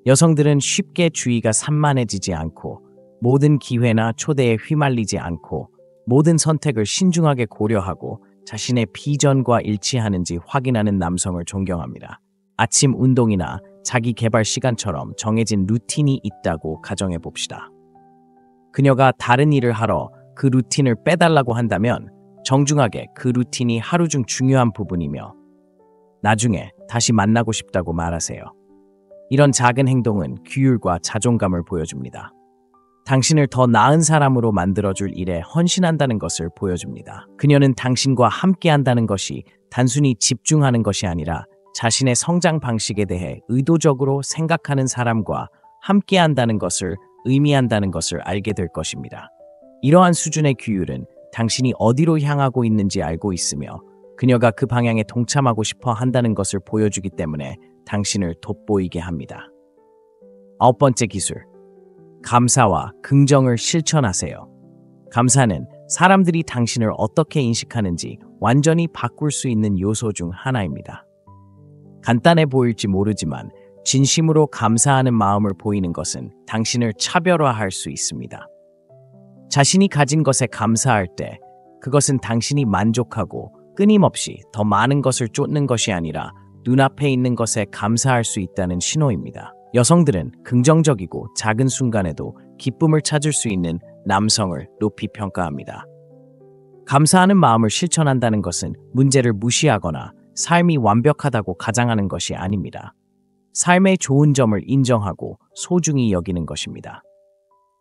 여성들은 쉽게 주의가 산만해지지 않고 모든 기회나 초대에 휘말리지 않고 모든 선택을 신중하게 고려하고 자신의 비전과 일치하는지 확인하는 남성을 존경합니다. 아침 운동이나 자기 개발 시간처럼 정해진 루틴이 있다고 가정해 봅시다. 그녀가 다른 일을 하러 그 루틴을 빼달라고 한다면 정중하게 그 루틴이 하루 중 중요한 부분이며 나중에 다시 만나고 싶다고 말하세요. 이런 작은 행동은 규율과 자존감을 보여줍니다. 당신을 더 나은 사람으로 만들어줄 일에 헌신한다는 것을 보여줍니다. 그녀는 당신과 함께한다는 것이 단순히 집중하는 것이 아니라 자신의 성장 방식에 대해 의도적으로 생각하는 사람과 함께한다는 것을 의미한다는 것을 알게 될 것입니다. 이러한 수준의 규율은 당신이 어디로 향하고 있는지 알고 있으며 그녀가 그 방향에 동참하고 싶어 한다는 것을 보여주기 때문에 당신을 돋보이게 합니다. 9번째 기술, 감사와 긍정을 실천하세요. 감사는 사람들이 당신을 어떻게 인식하는지 완전히 바꿀 수 있는 요소 중 하나입니다. 간단해 보일지 모르지만 진심으로 감사하는 마음을 보이는 것은 당신을 차별화할 수 있습니다. 자신이 가진 것에 감사할 때 그것은 당신이 만족하고 끊임없이 더 많은 것을 쫓는 것이 아니라 눈앞에 있는 것에 감사할 수 있다는 신호입니다. 여성들은 긍정적이고 작은 순간에도 기쁨을 찾을 수 있는 남성을 높이 평가합니다. 감사하는 마음을 실천한다는 것은 문제를 무시하거나 삶이 완벽하다고 가장하는 것이 아닙니다. 삶의 좋은 점을 인정하고 소중히 여기는 것입니다.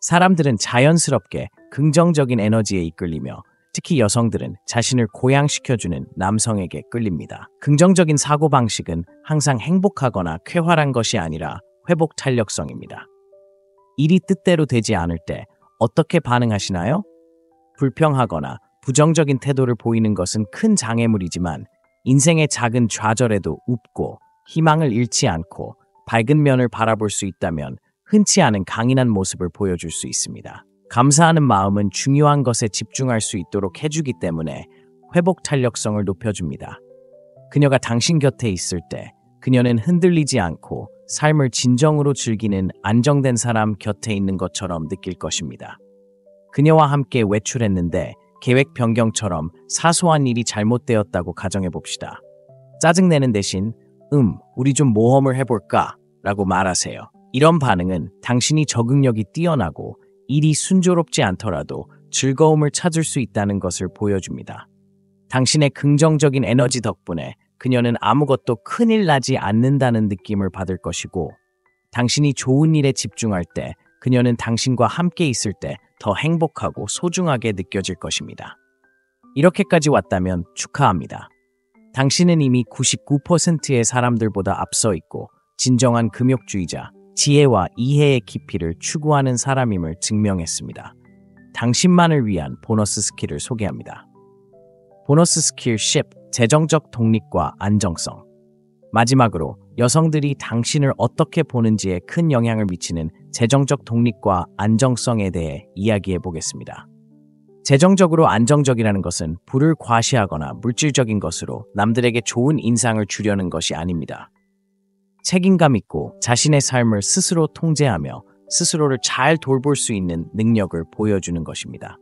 사람들은 자연스럽게 긍정적인 에너지에 이끌리며 특히 여성들은 자신을 고양시켜주는 남성에게 끌립니다. 긍정적인 사고방식은 항상 행복하거나 쾌활한 것이 아니라 회복 탄력성입니다. 일이 뜻대로 되지 않을 때 어떻게 반응하시나요? 불평하거나 부정적인 태도를 보이는 것은 큰 장애물이지만 인생의 작은 좌절에도 웃고 희망을 잃지 않고 밝은 면을 바라볼 수 있다면 흔치 않은 강인한 모습을 보여줄 수 있습니다. 감사하는 마음은 중요한 것에 집중할 수 있도록 해주기 때문에 회복 탄력성을 높여줍니다. 그녀가 당신 곁에 있을 때 그녀는 흔들리지 않고 삶을 진정으로 즐기는 안정된 사람 곁에 있는 것처럼 느낄 것입니다. 그녀와 함께 외출했는데 계획 변경처럼 사소한 일이 잘못되었다고 가정해 봅시다. 짜증내는 대신 우리 좀 모험을 해볼까? 라고 말하세요. 이런 반응은 당신이 적응력이 뛰어나고 일이 순조롭지 않더라도 즐거움을 찾을 수 있다는 것을 보여줍니다. 당신의 긍정적인 에너지 덕분에 그녀는 아무것도 큰일 나지 않는다는 느낌을 받을 것이고 당신이 좋은 일에 집중할 때 그녀는 당신과 함께 있을 때 더 행복하고 소중하게 느껴질 것입니다. 이렇게까지 왔다면 축하합니다. 당신은 이미 99%의 사람들보다 앞서 있고 진정한 금욕주의자, 지혜와 이해의 깊이를 추구하는 사람임을 증명했습니다. 당신만을 위한 보너스 스킬을 소개합니다. 보너스 스킬 10. 재정적 독립과 안정성. 마지막으로 여성들이 당신을 어떻게 보는지에 큰 영향을 미치는 재정적 독립과 안정성에 대해 이야기해 보겠습니다. 재정적으로 안정적이라는 것은 부를 과시하거나 물질적인 것으로 남들에게 좋은 인상을 주려는 것이 아닙니다. 책임감 있고 자신의 삶을 스스로 통제하며 스스로를 잘 돌볼 수 있는 능력을 보여주는 것입니다.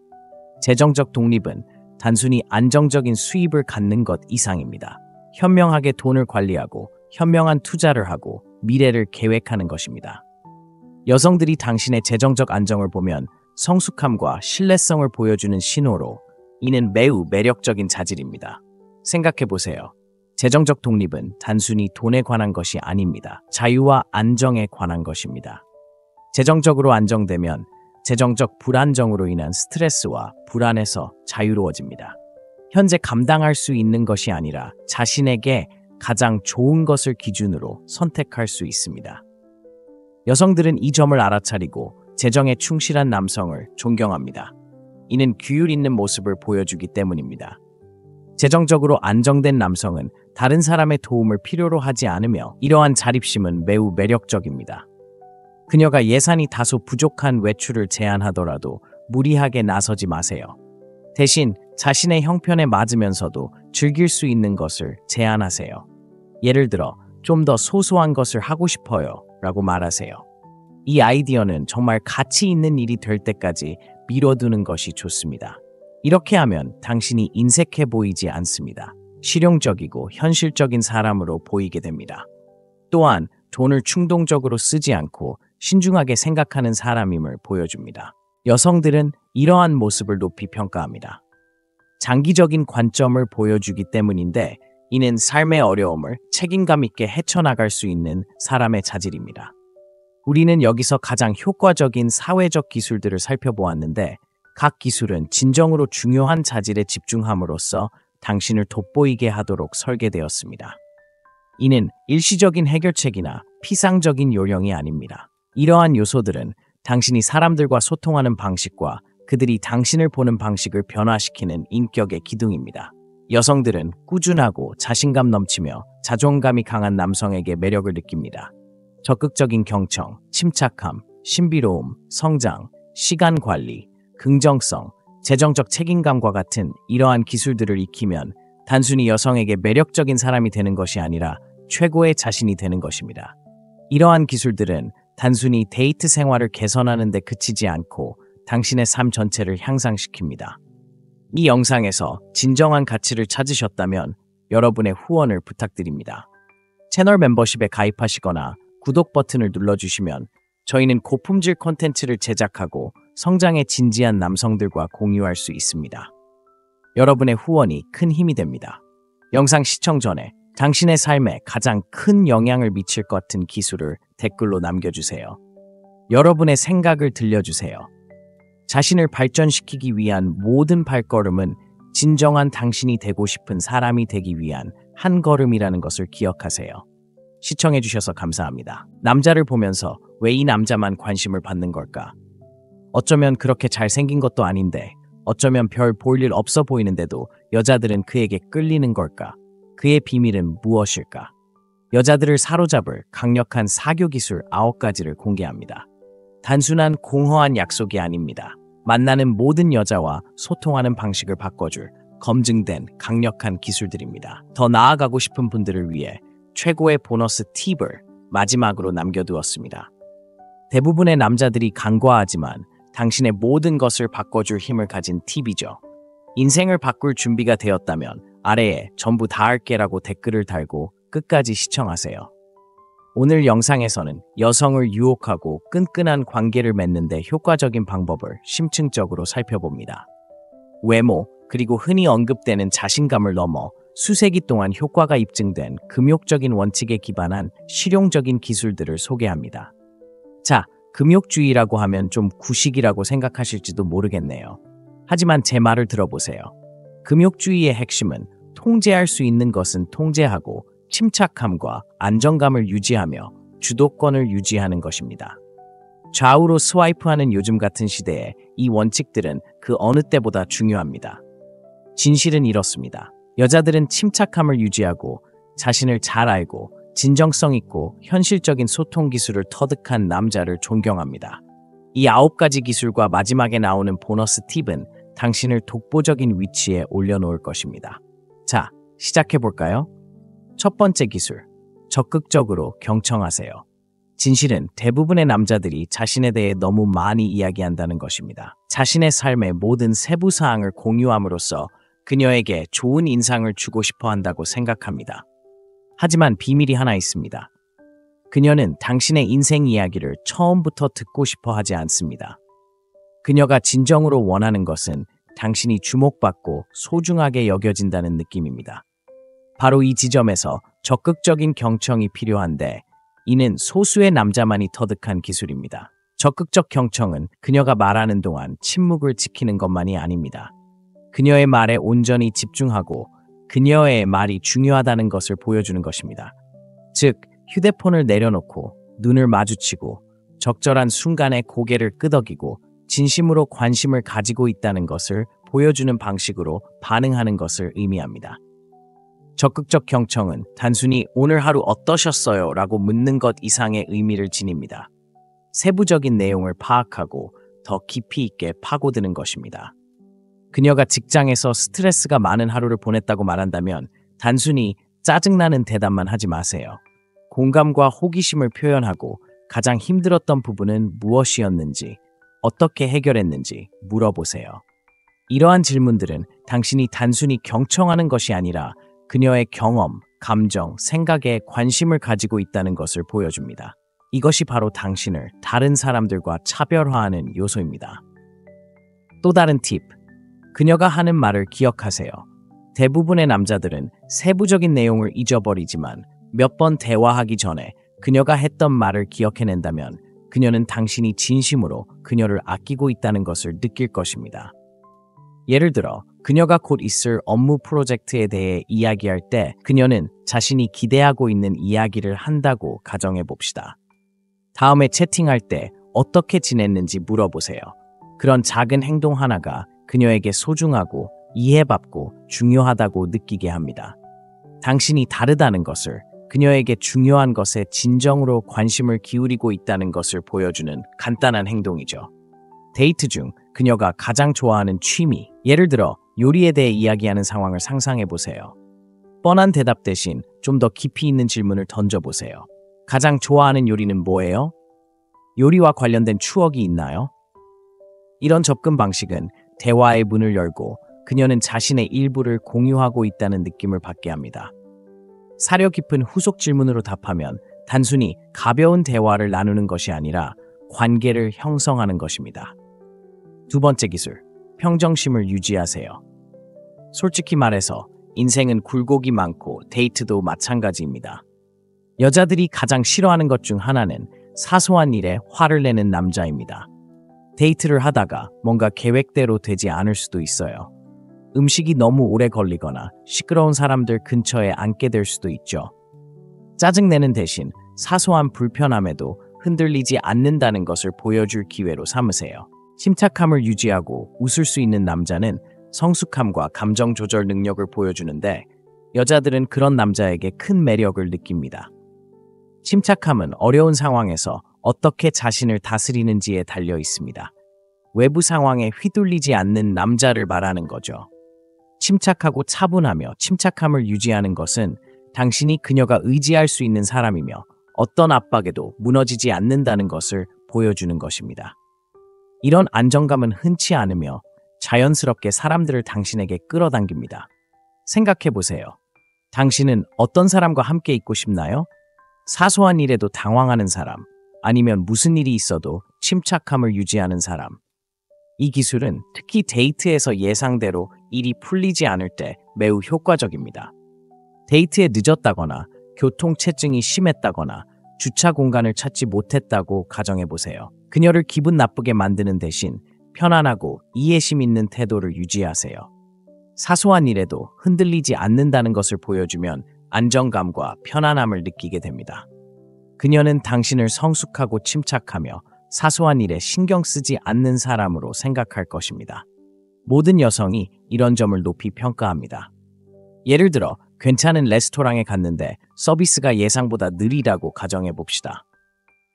재정적 독립은 단순히 안정적인 수입을 갖는 것 이상입니다. 현명하게 돈을 관리하고 현명한 투자를 하고 미래를 계획하는 것입니다. 여성들이 당신의 재정적 안정을 보면 성숙함과 신뢰성을 보여주는 신호로 이는 매우 매력적인 자질입니다. 생각해 보세요. 재정적 독립은 단순히 돈에 관한 것이 아닙니다. 자유와 안정에 관한 것입니다. 재정적으로 안정되면 재정적 불안정으로 인한 스트레스와 불안에서 자유로워집니다. 현재 감당할 수 있는 것이 아니라 자신에게 가장 좋은 것을 기준으로 선택할 수 있습니다. 여성들은 이 점을 알아차리고 재정에 충실한 남성을 존경합니다. 이는 규율 있는 모습을 보여주기 때문입니다. 재정적으로 안정된 남성은 다른 사람의 도움을 필요로 하지 않으며 이러한 자립심은 매우 매력적입니다. 그녀가 예산이 다소 부족한 외출을 제한하더라도 무리하게 나서지 마세요. 대신 자신의 형편에 맞으면서도 즐길 수 있는 것을 제안하세요. 예를 들어 좀 더 소소한 것을 하고 싶어요 라고 말하세요. 이 아이디어는 정말 가치 있는 일이 될 때까지 미뤄두는 것이 좋습니다. 이렇게 하면 당신이 인색해 보이지 않습니다. 실용적이고 현실적인 사람으로 보이게 됩니다. 또한 돈을 충동적으로 쓰지 않고 신중하게 생각하는 사람임을 보여줍니다. 여성들은 이러한 모습을 높이 평가합니다. 장기적인 관점을 보여주기 때문인데 이는 삶의 어려움을 책임감 있게 헤쳐나갈 수 있는 사람의 자질입니다. 우리는 여기서 가장 효과적인 사회적 기술들을 살펴보았는데 각 기술은 진정으로 중요한 자질에 집중함으로써 당신을 돋보이게 하도록 설계되었습니다. 이는 일시적인 해결책이나 피상적인 요령이 아닙니다. 이러한 요소들은 당신이 사람들과 소통하는 방식과 그들이 당신을 보는 방식을 변화시키는 인격의 기둥입니다. 여성들은 꾸준하고 자신감 넘치며 자존감이 강한 남성에게 매력을 느낍니다. 적극적인 경청, 침착함, 신비로움, 성장, 시간 관리, 긍정성, 재정적 책임감과 같은 이러한 기술들을 익히면 단순히 여성에게 매력적인 사람이 되는 것이 아니라 최고의 자신이 되는 것입니다. 이러한 기술들은 단순히 데이트 생활을 개선하는 데 그치지 않고 당신의 삶 전체를 향상시킵니다. 이 영상에서 진정한 가치를 찾으셨다면 여러분의 후원을 부탁드립니다. 채널 멤버십에 가입하시거나 구독 버튼을 눌러주시면 저희는 고품질 콘텐츠를 제작하고 성장에 진지한 남성들과 공유할 수 있습니다. 여러분의 후원이 큰 힘이 됩니다. 영상 시청 전에 당신의 삶에 가장 큰 영향을 미칠 것 같은 기술을 댓글로 남겨주세요. 여러분의 생각을 들려주세요. 자신을 발전시키기 위한 모든 발걸음은 진정한 당신이 되고 싶은 사람이 되기 위한 한 걸음이라는 것을 기억하세요. 시청해주셔서 감사합니다. 남자를 보면서 왜 이 남자만 관심을 받는 걸까? 어쩌면 그렇게 잘생긴 것도 아닌데, 어쩌면 별 볼 일 없어 보이는데도 여자들은 그에게 끌리는 걸까? 그의 비밀은 무엇일까? 여자들을 사로잡을 강력한 사교 기술 9가지를 공개합니다. 단순한 공허한 약속이 아닙니다. 만나는 모든 여자와 소통하는 방식을 바꿔줄 검증된 강력한 기술들입니다. 더 나아가고 싶은 분들을 위해 최고의 보너스 팁을 마지막으로 남겨두었습니다. 대부분의 남자들이 간과하지만 당신의 모든 것을 바꿔줄 힘을 가진 팁이죠. 인생을 바꿀 준비가 되었다면 아래에 전부 다 할게라고 댓글을 달고 끝까지 시청하세요. 오늘 영상에서는 여성을 유혹하고 끈끈한 관계를 맺는 데 효과적인 방법을 심층적으로 살펴봅니다. 외모, 그리고 흔히 언급되는 자신감을 넘어 수세기 동안 효과가 입증된 금욕적인 원칙에 기반한 실용적인 기술들을 소개합니다. 자, 금욕주의라고 하면 좀 구식이라고 생각하실지도 모르겠네요. 하지만 제 말을 들어보세요. 금욕주의의 핵심은 통제할 수 있는 것은 통제하고 침착함과 안정감을 유지하며 주도권을 유지하는 것입니다. 좌우로 스와이프하는 요즘 같은 시대에 이 원칙들은 그 어느 때보다 중요합니다. 진실은 이렇습니다. 여자들은 침착함을 유지하고 자신을 잘 알고 진정성 있고 현실적인 소통 기술을 터득한 남자를 존경합니다. 이 9가지 기술과 마지막에 나오는 보너스 팁은 당신을 독보적인 위치에 올려놓을 것입니다. 자, 시작해볼까요? 첫 번째 기술, 적극적으로 경청하세요. 진실은 대부분의 남자들이 자신에 대해 너무 많이 이야기한다는 것입니다. 자신의 삶의 모든 세부 사항을 공유함으로써 그녀에게 좋은 인상을 주고 싶어 한다고 생각합니다. 하지만 비밀이 하나 있습니다. 그녀는 당신의 인생 이야기를 처음부터 듣고 싶어 하지 않습니다. 그녀가 진정으로 원하는 것은 당신이 주목받고 소중하게 여겨진다는 느낌입니다. 바로 이 지점에서 적극적인 경청이 필요한데 이는 소수의 남자만이 터득한 기술입니다. 적극적 경청은 그녀가 말하는 동안 침묵을 지키는 것만이 아닙니다. 그녀의 말에 온전히 집중하고 그녀의 말이 중요하다는 것을 보여주는 것입니다. 즉, 휴대폰을 내려놓고 눈을 마주치고 적절한 순간에 고개를 끄덕이고 진심으로 관심을 가지고 있다는 것을 보여주는 방식으로 반응하는 것을 의미합니다. 적극적 경청은 단순히 오늘 하루 어떠셨어요? 라고 묻는 것 이상의 의미를 지닙니다. 세부적인 내용을 파악하고 더 깊이 있게 파고드는 것입니다. 그녀가 직장에서 스트레스가 많은 하루를 보냈다고 말한다면 단순히 짜증나는 대답만 하지 마세요. 공감과 호기심을 표현하고 가장 힘들었던 부분은 무엇이었는지, 어떻게 해결했는지 물어보세요. 이러한 질문들은 당신이 단순히 경청하는 것이 아니라 그녀의 경험, 감정, 생각에 관심을 가지고 있다는 것을 보여줍니다. 이것이 바로 당신을 다른 사람들과 차별화하는 요소입니다. 또 다른 팁, 그녀가 하는 말을 기억하세요. 대부분의 남자들은 세부적인 내용을 잊어버리지만 몇 번 대화하기 전에 그녀가 했던 말을 기억해낸다면 그녀는 당신이 진심으로 그녀를 아끼고 있다는 것을 느낄 것입니다. 예를 들어 그녀가 곧 있을 업무 프로젝트에 대해 이야기할 때 그녀는 자신이 기대하고 있는 이야기를 한다고 가정해 봅시다. 다음에 채팅할 때 어떻게 지냈는지 물어보세요. 그런 작은 행동 하나가 그녀에게 소중하고 이해받고 중요하다고 느끼게 합니다. 당신이 다르다는 것을, 그녀에게 중요한 것에 진정으로 관심을 기울이고 있다는 것을 보여주는 간단한 행동이죠. 데이트 중 그녀가 가장 좋아하는 취미, 예를 들어 요리에 대해 이야기하는 상황을 상상해 보세요. 뻔한 대답 대신 좀 더 깊이 있는 질문을 던져보세요. 가장 좋아하는 요리는 뭐예요? 요리와 관련된 추억이 있나요? 이런 접근 방식은 대화의 문을 열고 그녀는 자신의 일부를 공유하고 있다는 느낌을 받게 합니다. 사려 깊은 후속 질문으로 답하면 단순히 가벼운 대화를 나누는 것이 아니라 관계를 형성하는 것입니다. 두 번째 기술, 평정심을 유지하세요. 솔직히 말해서 인생은 굴곡이 많고 데이트도 마찬가지입니다. 여자들이 가장 싫어하는 것 중 하나는 사소한 일에 화를 내는 남자입니다. 데이트를 하다가 뭔가 계획대로 되지 않을 수도 있어요. 음식이 너무 오래 걸리거나 시끄러운 사람들 근처에 앉게 될 수도 있죠. 짜증내는 대신 사소한 불편함에도 흔들리지 않는다는 것을 보여줄 기회로 삼으세요. 침착함을 유지하고 웃을 수 있는 남자는 성숙함과 감정 조절 능력을 보여주는데 여자들은 그런 남자에게 큰 매력을 느낍니다. 침착함은 어려운 상황에서 어떻게 자신을 다스리는지에 달려 있습니다. 외부 상황에 휘둘리지 않는 남자를 말하는 거죠. 침착하고 차분하며 침착함을 유지하는 것은 당신이 그녀가 의지할 수 있는 사람이며 어떤 압박에도 무너지지 않는다는 것을 보여주는 것입니다. 이런 안정감은 흔치 않으며 자연스럽게 사람들을 당신에게 끌어당깁니다. 생각해 보세요. 당신은 어떤 사람과 함께 있고 싶나요? 사소한 일에도 당황하는 사람, 아니면 무슨 일이 있어도 침착함을 유지하는 사람. 이 기술은 특히 데이트에서 예상대로 일이 풀리지 않을 때 매우 효과적입니다. 데이트에 늦었다거나 교통체증이 심했다거나 주차 공간을 찾지 못했다고 가정해 보세요. 그녀를 기분 나쁘게 만드는 대신 편안하고 이해심 있는 태도를 유지하세요. 사소한 일에도 흔들리지 않는다는 것을 보여주면 안정감과 편안함을 느끼게 됩니다. 그녀는 당신을 성숙하고 침착하며 사소한 일에 신경 쓰지 않는 사람으로 생각할 것입니다. 모든 여성이 이런 점을 높이 평가합니다. 예를 들어 괜찮은 레스토랑에 갔는데 서비스가 예상보다 느리다고 가정해 봅시다.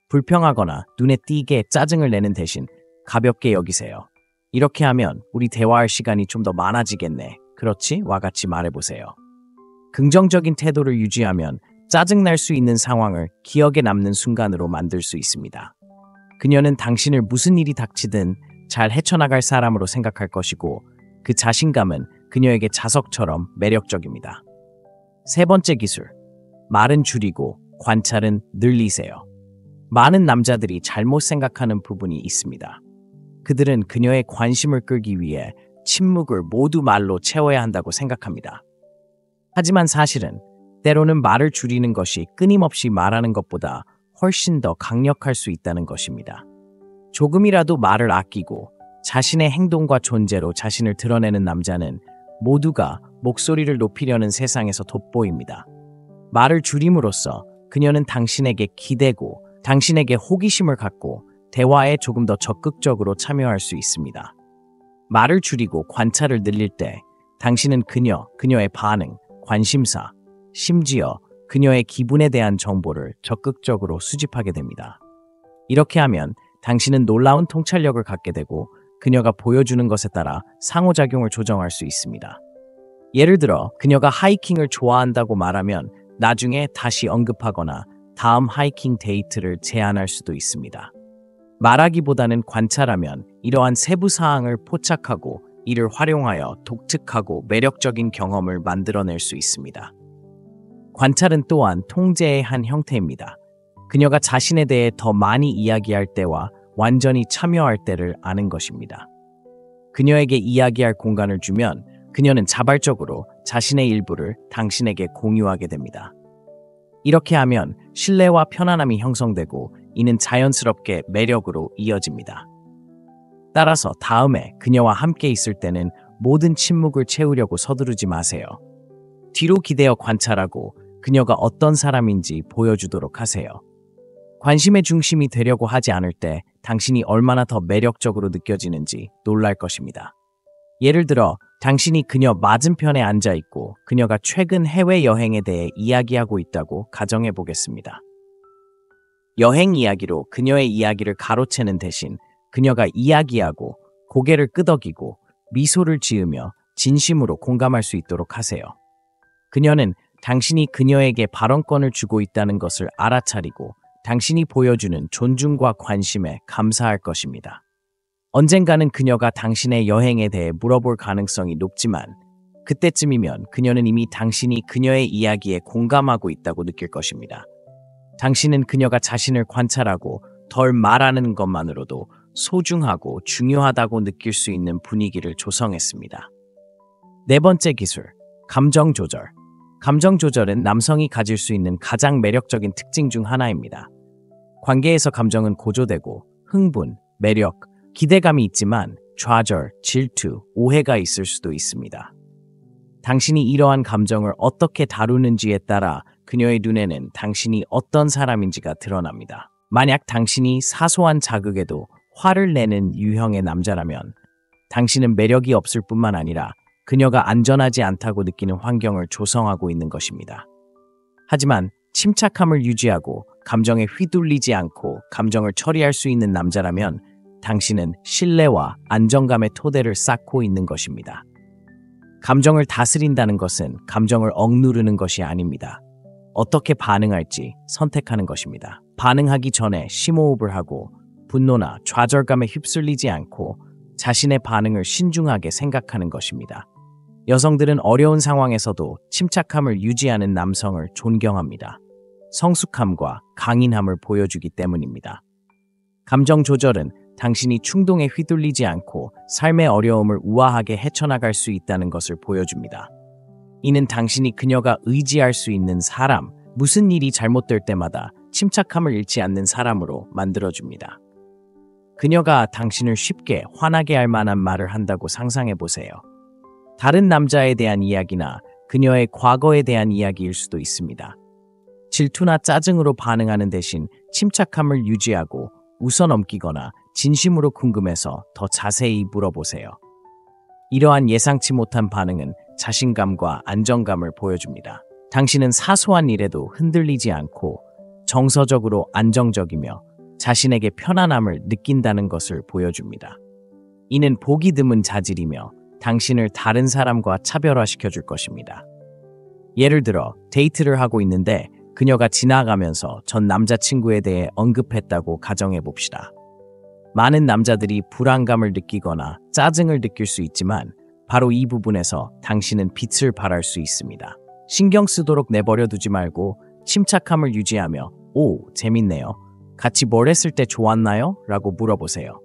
불평하거나 눈에 띄게 짜증을 내는 대신 가볍게 여기세요. 이렇게 하면 우리 대화할 시간이 좀 더 많아지겠네. 그렇지? 와 같이 말해보세요. 긍정적인 태도를 유지하면 짜증날 수 있는 상황을 기억에 남는 순간으로 만들 수 있습니다. 그녀는 당신을 무슨 일이 닥치든 잘 헤쳐나갈 사람으로 생각할 것이고 그 자신감은 그녀에게 자석처럼 매력적입니다. 세 번째 기술, 말은 줄이고 관찰은 늘리세요. 많은 남자들이 잘못 생각하는 부분이 있습니다. 그들은 그녀의 관심을 끌기 위해 침묵을 모두 말로 채워야 한다고 생각합니다. 하지만 사실은 때로는 말을 줄이는 것이 끊임없이 말하는 것보다 훨씬 더 강력할 수 있다는 것입니다. 조금이라도 말을 아끼고 자신의 행동과 존재로 자신을 드러내는 남자는 모두가 목소리를 높이려는 세상에서 돋보입니다. 말을 줄임으로써 그녀는 당신에게 기대고 당신에게 호기심을 갖고 대화에 조금 더 적극적으로 참여할 수 있습니다. 말을 줄이고 관찰을 늘릴 때 당신은 그녀의 반응, 관심사, 심지어 그녀의 기분에 대한 정보를 적극적으로 수집하게 됩니다. 이렇게 하면 당신은 놀라운 통찰력을 갖게 되고 그녀가 보여주는 것에 따라 상호작용을 조정할 수 있습니다. 예를 들어 그녀가 하이킹을 좋아한다고 말하면 나중에 다시 언급하거나 다음 하이킹 데이트를 제안할 수도 있습니다. 말하기보다는 관찰하면 이러한 세부 사항을 포착하고 이를 활용하여 독특하고 매력적인 경험을 만들어낼 수 있습니다. 관찰은 또한 통제의 한 형태입니다. 그녀가 자신에 대해 더 많이 이야기할 때와 완전히 참여할 때를 아는 것입니다. 그녀에게 이야기할 공간을 주면 그녀는 자발적으로 자신의 일부를 당신에게 공유하게 됩니다. 이렇게 하면 신뢰와 편안함이 형성되고 이는 자연스럽게 매력으로 이어집니다. 따라서 다음에 그녀와 함께 있을 때는 모든 침묵을 채우려고 서두르지 마세요. 뒤로 기대어 관찰하고 그녀가 어떤 사람인지 보여주도록 하세요. 관심의 중심이 되려고 하지 않을 때 당신이 얼마나 더 매력적으로 느껴지는지 놀랄 것입니다. 예를 들어 당신이 그녀 맞은편에 앉아 있고 그녀가 최근 해외여행에 대해 이야기하고 있다고 가정해 보겠습니다. 여행 이야기로 그녀의 이야기를 가로채는 대신 그녀가 이야기하고 고개를 끄덕이고 미소를 지으며 진심으로 공감할 수 있도록 하세요. 그녀는 당신이 그녀에게 발언권을 주고 있다는 것을 알아차리고 당신이 보여주는 존중과 관심에 감사할 것입니다. 언젠가는 그녀가 당신의 여행에 대해 물어볼 가능성이 높지만 그때쯤이면 그녀는 이미 당신이 그녀의 이야기에 공감하고 있다고 느낄 것입니다. 당신은 그녀가 자신을 관찰하고 덜 말하는 것만으로도 소중하고 중요하다고 느낄 수 있는 분위기를 조성했습니다. 네 번째 기술, 감정 조절. 감정 조절은 남성이 가질 수 있는 가장 매력적인 특징 중 하나입니다. 관계에서 감정은 고조되고 흥분, 매력, 기대감이 있지만 좌절, 질투, 오해가 있을 수도 있습니다. 당신이 이러한 감정을 어떻게 다루는지에 따라 그녀의 눈에는 당신이 어떤 사람인지가 드러납니다. 만약 당신이 사소한 자극에도 화를 내는 유형의 남자라면 당신은 매력이 없을 뿐만 아니라 그녀가 안전하지 않다고 느끼는 환경을 조성하고 있는 것입니다. 하지만 침착함을 유지하고 감정에 휘둘리지 않고 감정을 처리할 수 있는 남자라면 당신은 신뢰와 안정감의 토대를 쌓고 있는 것입니다. 감정을 다스린다는 것은 감정을 억누르는 것이 아닙니다. 어떻게 반응할지 선택하는 것입니다. 반응하기 전에 심호흡을 하고 분노나 좌절감에 휩쓸리지 않고 자신의 반응을 신중하게 생각하는 것입니다. 여성들은 어려운 상황에서도 침착함을 유지하는 남성을 존경합니다. 성숙함과 강인함을 보여주기 때문입니다. 감정 조절은 당신이 충동에 휘둘리지 않고 삶의 어려움을 우아하게 헤쳐나갈 수 있다는 것을 보여줍니다. 이는 당신이 그녀가 의지할 수 있는 사람, 무슨 일이 잘못될 때마다 침착함을 잃지 않는 사람으로 만들어줍니다. 그녀가 당신을 쉽게 화나게 할 만한 말을 한다고 상상해 보세요. 다른 남자에 대한 이야기나 그녀의 과거에 대한 이야기일 수도 있습니다. 질투나 짜증으로 반응하는 대신 침착함을 유지하고 웃어넘기거나 진심으로 궁금해서 더 자세히 물어보세요. 이러한 예상치 못한 반응은 자신감과 안정감을 보여줍니다. 당신은 사소한 일에도 흔들리지 않고 정서적으로 안정적이며 자신에게 편안함을 느낀다는 것을 보여줍니다. 이는 보기 드문 자질이며 당신을 다른 사람과 차별화시켜 줄 것입니다. 예를 들어 데이트를 하고 있는데 그녀가 지나가면서 전 남자친구에 대해 언급했다고 가정해 봅시다. 많은 남자들이 불안감을 느끼거나 짜증을 느낄 수 있지만 바로 이 부분에서 당신은 빛을 발할 수 있습니다. 신경 쓰도록 내버려 두지 말고 침착함을 유지하며 오, 재밌네요. 같이 뭘 했을 때 좋았나요? 라고 물어보세요.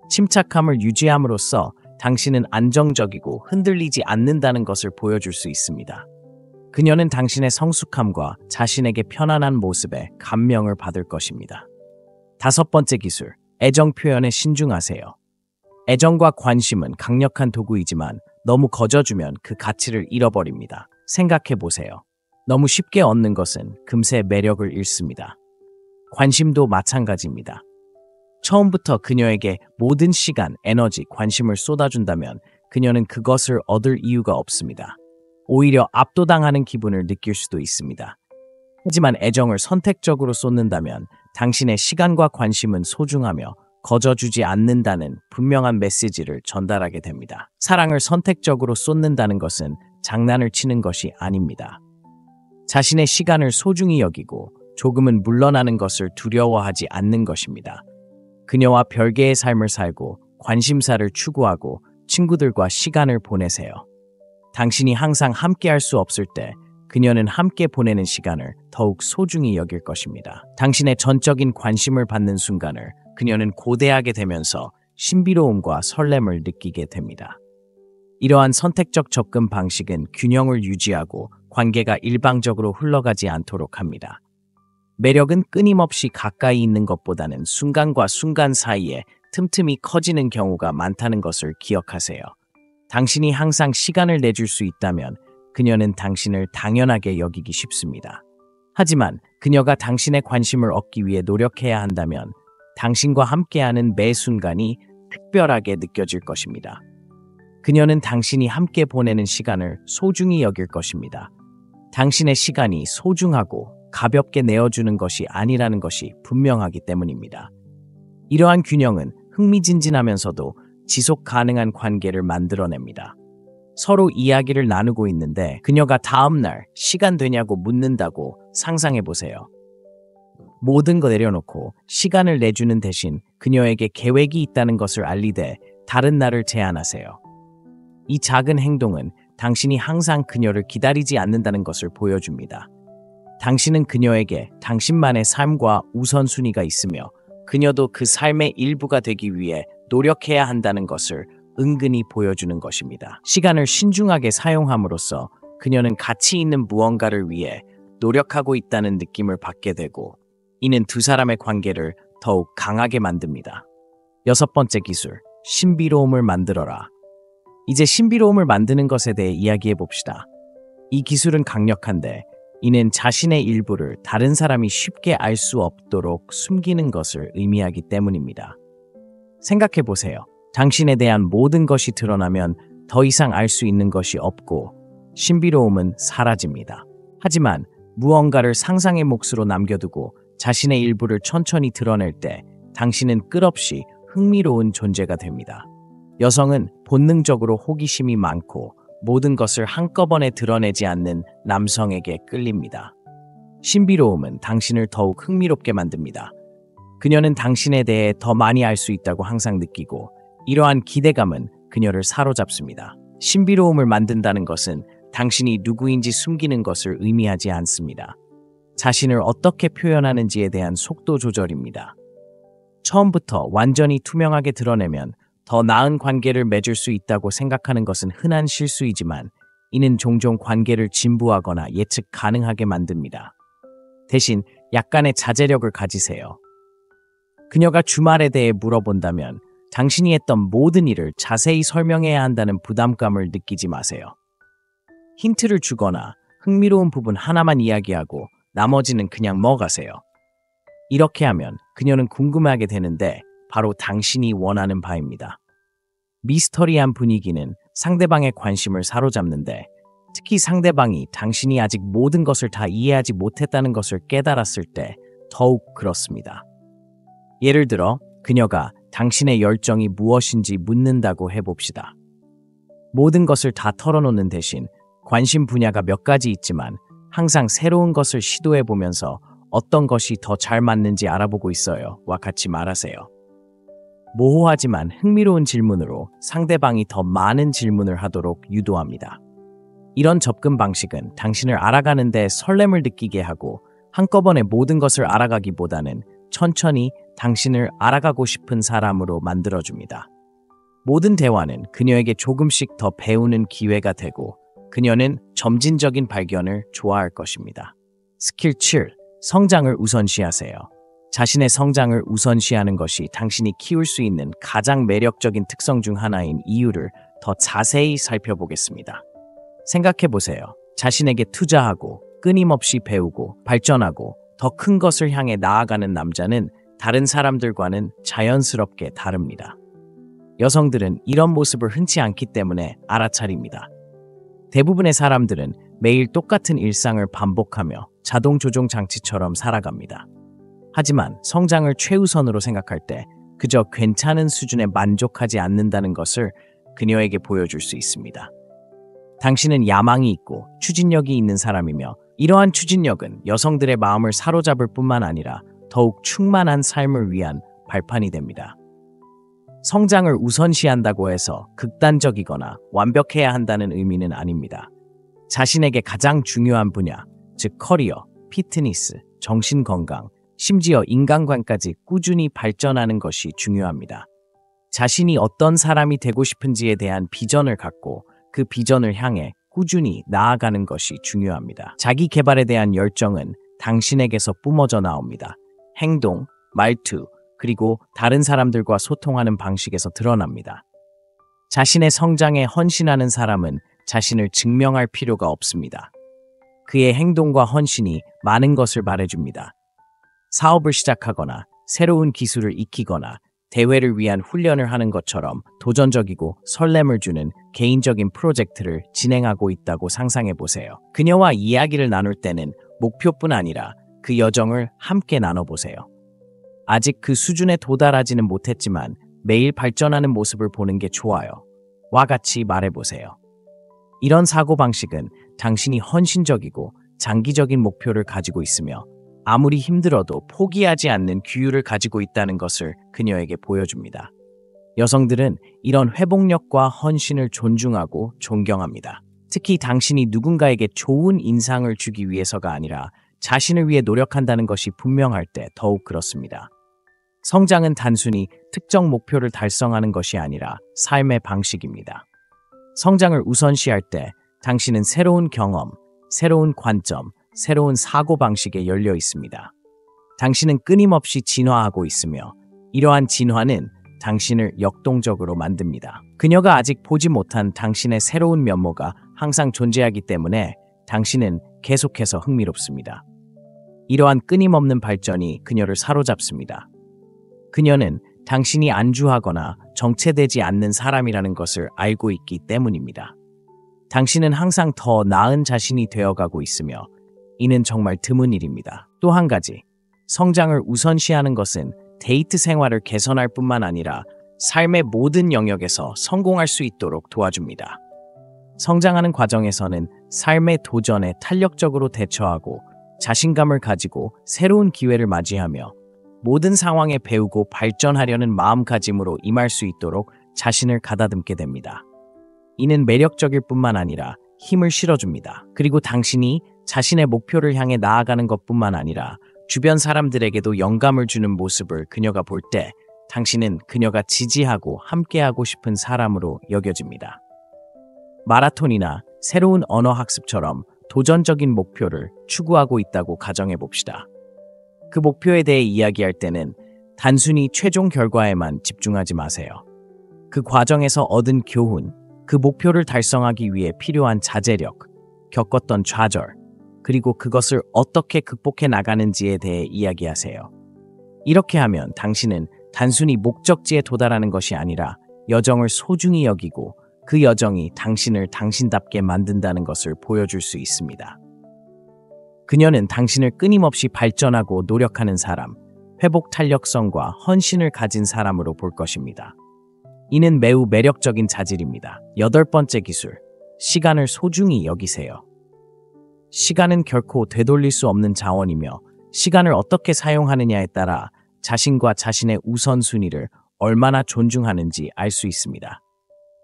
침착함을 유지함으로써 당신은 안정적이고 흔들리지 않는다는 것을 보여줄 수 있습니다. 그녀는 당신의 성숙함과 자신에게 편안한 모습에 감명을 받을 것입니다. 5번째 기술, 애정 표현에 신중하세요. 애정과 관심은 강력한 도구이지만 너무 거저주면 그 가치를 잃어버립니다. 생각해 보세요. 너무 쉽게 얻는 것은 금세 매력을 잃습니다. 관심도 마찬가지입니다. 처음부터 그녀에게 모든 시간, 에너지, 관심을 쏟아준다면 그녀는 그것을 얻을 이유가 없습니다. 오히려 압도당하는 기분을 느낄 수도 있습니다. 하지만 애정을 선택적으로 쏟는다면 당신의 시간과 관심은 소중하며 거저주지 않는다는 분명한 메시지를 전달하게 됩니다. 사랑을 선택적으로 쏟는다는 것은 장난을 치는 것이 아닙니다. 자신의 시간을 소중히 여기고 조금은 물러나는 것을 두려워하지 않는 것입니다. 그녀와 별개의 삶을 살고 관심사를 추구하고 친구들과 시간을 보내세요. 당신이 항상 함께할 수 없을 때 그녀는 함께 보내는 시간을 더욱 소중히 여길 것입니다. 당신의 전적인 관심을 받는 순간을 그녀는 고대하게 되면서 신비로움과 설렘을 느끼게 됩니다. 이러한 선택적 접근 방식은 균형을 유지하고 관계가 일방적으로 흘러가지 않도록 합니다. 매력은 끊임없이 가까이 있는 것보다는 순간과 순간 사이에 틈틈이 커지는 경우가 많다는 것을 기억하세요. 당신이 항상 시간을 내줄 수 있다면 그녀는 당신을 당연하게 여기기 쉽습니다. 하지만 그녀가 당신의 관심을 얻기 위해 노력해야 한다면 당신과 함께하는 매 순간이 특별하게 느껴질 것입니다. 그녀는 당신이 함께 보내는 시간을 소중히 여길 것입니다. 당신의 시간이 소중하고 가볍게 내어주는 것이 아니라는 것이 분명하기 때문입니다. 이러한 균형은 흥미진진하면서도 지속 가능한 관계를 만들어냅니다. 서로 이야기를 나누고 있는데 그녀가 다음날 시간 되냐고 묻는다고 상상해 보세요. 모든 거 내려놓고 시간을 내주는 대신 그녀에게 계획이 있다는 것을 알리되 다른 날을 제안하세요. 이 작은 행동은 당신이 항상 그녀를 기다리지 않는다는 것을 보여줍니다. 당신은 그녀에게 당신만의 삶과 우선순위가 있으며 그녀도 그 삶의 일부가 되기 위해 노력해야 한다는 것을 은근히 보여주는 것입니다. 시간을 신중하게 사용함으로써 그녀는 가치 있는 무언가를 위해 노력하고 있다는 느낌을 받게 되고 이는 두 사람의 관계를 더욱 강하게 만듭니다. 6번째 기술, 신비로움을 만들어라. 이제 신비로움을 만드는 것에 대해 이야기해 봅시다. 이 기술은 강력한데 이는 자신의 일부를 다른 사람이 쉽게 알 수 없도록 숨기는 것을 의미하기 때문입니다. 생각해 보세요. 당신에 대한 모든 것이 드러나면 더 이상 알 수 있는 것이 없고 신비로움은 사라집니다. 하지만 무언가를 상상의 몫으로 남겨두고 자신의 일부를 천천히 드러낼 때 당신은 끝없이 흥미로운 존재가 됩니다. 여성은 본능적으로 호기심이 많고 모든 것을 한꺼번에 드러내지 않는 남성에게 끌립니다. 신비로움은 당신을 더욱 흥미롭게 만듭니다. 그녀는 당신에 대해 더 많이 알 수 있다고 항상 느끼고 이러한 기대감은 그녀를 사로잡습니다. 신비로움을 만든다는 것은 당신이 누구인지 숨기는 것을 의미하지 않습니다. 자신을 어떻게 표현하는지에 대한 속도 조절입니다. 처음부터 완전히 투명하게 드러내면 더 나은 관계를 맺을 수 있다고 생각하는 것은 흔한 실수이지만 이는 종종 관계를 진부하거나 예측 가능하게 만듭니다. 대신 약간의 자제력을 가지세요. 그녀가 주말에 대해 물어본다면 당신이 했던 모든 일을 자세히 설명해야 한다는 부담감을 느끼지 마세요. 힌트를 주거나 흥미로운 부분 하나만 이야기하고 나머지는 그냥 먹으세요. 이렇게 하면 그녀는 궁금해하게 되는데 바로 당신이 원하는 바입니다. 미스터리한 분위기는 상대방의 관심을 사로잡는데 특히 상대방이 당신이 아직 모든 것을 다 이해하지 못했다는 것을 깨달았을 때 더욱 그렇습니다. 예를 들어 그녀가 당신의 열정이 무엇인지 묻는다고 해봅시다. 모든 것을 다 털어놓는 대신 관심 분야가 몇 가지 있지만 항상 새로운 것을 시도해 보면서 어떤 것이 더 잘 맞는지 알아보고 있어요. 와 같이 말하세요. 모호하지만 흥미로운 질문으로 상대방이 더 많은 질문을 하도록 유도합니다. 이런 접근 방식은 당신을 알아가는 데 설렘을 느끼게 하고 한꺼번에 모든 것을 알아가기보다는 천천히 당신을 알아가고 싶은 사람으로 만들어줍니다. 모든 대화는 그녀에게 조금씩 더 배우는 기회가 되고 그녀는 점진적인 발견을 좋아할 것입니다. 스킬 7. 성장을 우선시하세요. 자신의 성장을 우선시하는 것이 당신이 키울 수 있는 가장 매력적인 특성 중 하나인 이유를 더 자세히 살펴보겠습니다. 생각해보세요. 자신에게 투자하고 끊임없이 배우고 발전하고 더 큰 것을 향해 나아가는 남자는 다른 사람들과는 자연스럽게 다릅니다. 여성들은 이런 모습을 흔치 않기 때문에 알아차립니다. 대부분의 사람들은 매일 똑같은 일상을 반복하며 자동 조종 장치처럼 살아갑니다. 하지만 성장을 최우선으로 생각할 때 그저 괜찮은 수준에 만족하지 않는다는 것을 그녀에게 보여줄 수 있습니다. 당신은 야망이 있고 추진력이 있는 사람이며 이러한 추진력은 여성들의 마음을 사로잡을 뿐만 아니라 더욱 충만한 삶을 위한 발판이 됩니다. 성장을 우선시한다고 해서 극단적이거나 완벽해야 한다는 의미는 아닙니다. 자신에게 가장 중요한 분야, 즉 커리어, 피트니스, 정신건강, 심지어 인간관까지 꾸준히 발전하는 것이 중요합니다. 자신이 어떤 사람이 되고 싶은지에 대한 비전을 갖고 그 비전을 향해 꾸준히 나아가는 것이 중요합니다. 자기 개발에 대한 열정은 당신에게서 뿜어져 나옵니다. 행동, 말투, 그리고 다른 사람들과 소통하는 방식에서 드러납니다. 자신의 성장에 헌신하는 사람은 자신을 증명할 필요가 없습니다. 그의 행동과 헌신이 많은 것을 말해줍니다. 사업을 시작하거나 새로운 기술을 익히거나 대회를 위한 훈련을 하는 것처럼 도전적이고 설렘을 주는 개인적인 프로젝트를 진행하고 있다고 상상해 보세요. 그녀와 이야기를 나눌 때는 목표뿐 아니라 그 여정을 함께 나눠보세요. 아직 그 수준에 도달하지는 못했지만 매일 발전하는 모습을 보는 게 좋아요. 와 같이 말해보세요. 이런 사고방식은 당신이 헌신적이고 장기적인 목표를 가지고 있으며 아무리 힘들어도 포기하지 않는 규율을 가지고 있다는 것을 그녀에게 보여줍니다. 여성들은 이런 회복력과 헌신을 존중하고 존경합니다. 특히 당신이 누군가에게 좋은 인상을 주기 위해서가 아니라 자신을 위해 노력한다는 것이 분명할 때 더욱 그렇습니다. 성장은 단순히 특정 목표를 달성하는 것이 아니라 삶의 방식입니다. 성장을 우선시할 때 당신은 새로운 경험, 새로운 관점, 새로운 사고방식에 열려 있습니다. 당신은 끊임없이 진화하고 있으며 이러한 진화는 당신을 역동적으로 만듭니다. 그녀가 아직 보지 못한 당신의 새로운 면모가 항상 존재하기 때문에 당신은 계속해서 흥미롭습니다. 이러한 끊임없는 발전이 그녀를 사로잡습니다. 그녀는 당신이 안주하거나 정체되지 않는 사람이라는 것을 알고 있기 때문입니다. 당신은 항상 더 나은 자신이 되어가고 있으며 이는 정말 드문 일입니다. 또 한 가지, 성장을 우선시하는 것은 데이트 생활을 개선할 뿐만 아니라 삶의 모든 영역에서 성공할 수 있도록 도와줍니다. 성장하는 과정에서는 삶의 도전에 탄력적으로 대처하고 자신감을 가지고 새로운 기회를 맞이하며 모든 상황에 배우고 발전하려는 마음가짐으로 임할 수 있도록 자신을 가다듬게 됩니다. 이는 매력적일 뿐만 아니라 힘을 실어줍니다. 그리고 당신이 자신의 목표를 향해 나아가는 것뿐만 아니라 주변 사람들에게도 영감을 주는 모습을 그녀가 볼 때 당신은 그녀가 지지하고 함께하고 싶은 사람으로 여겨집니다. 마라톤이나 새로운 언어 학습처럼 도전적인 목표를 추구하고 있다고 가정해 봅시다. 그 목표에 대해 이야기할 때는 단순히 최종 결과에만 집중하지 마세요. 그 과정에서 얻은 교훈, 그 목표를 달성하기 위해 필요한 자제력, 겪었던 좌절, 그리고 그것을 어떻게 극복해 나가는지에 대해 이야기하세요. 이렇게 하면 당신은 단순히 목적지에 도달하는 것이 아니라 여정을 소중히 여기고 그 여정이 당신을 당신답게 만든다는 것을 보여줄 수 있습니다. 그녀는 당신을 끊임없이 발전하고 노력하는 사람, 회복 탄력성과 헌신을 가진 사람으로 볼 것입니다. 이는 매우 매력적인 자질입니다. 8번째 기술, 시간을 소중히 여기세요. 시간은 결코 되돌릴 수 없는 자원이며 시간을 어떻게 사용하느냐에 따라 자신과 자신의 우선순위를 얼마나 존중하는지 알 수 있습니다.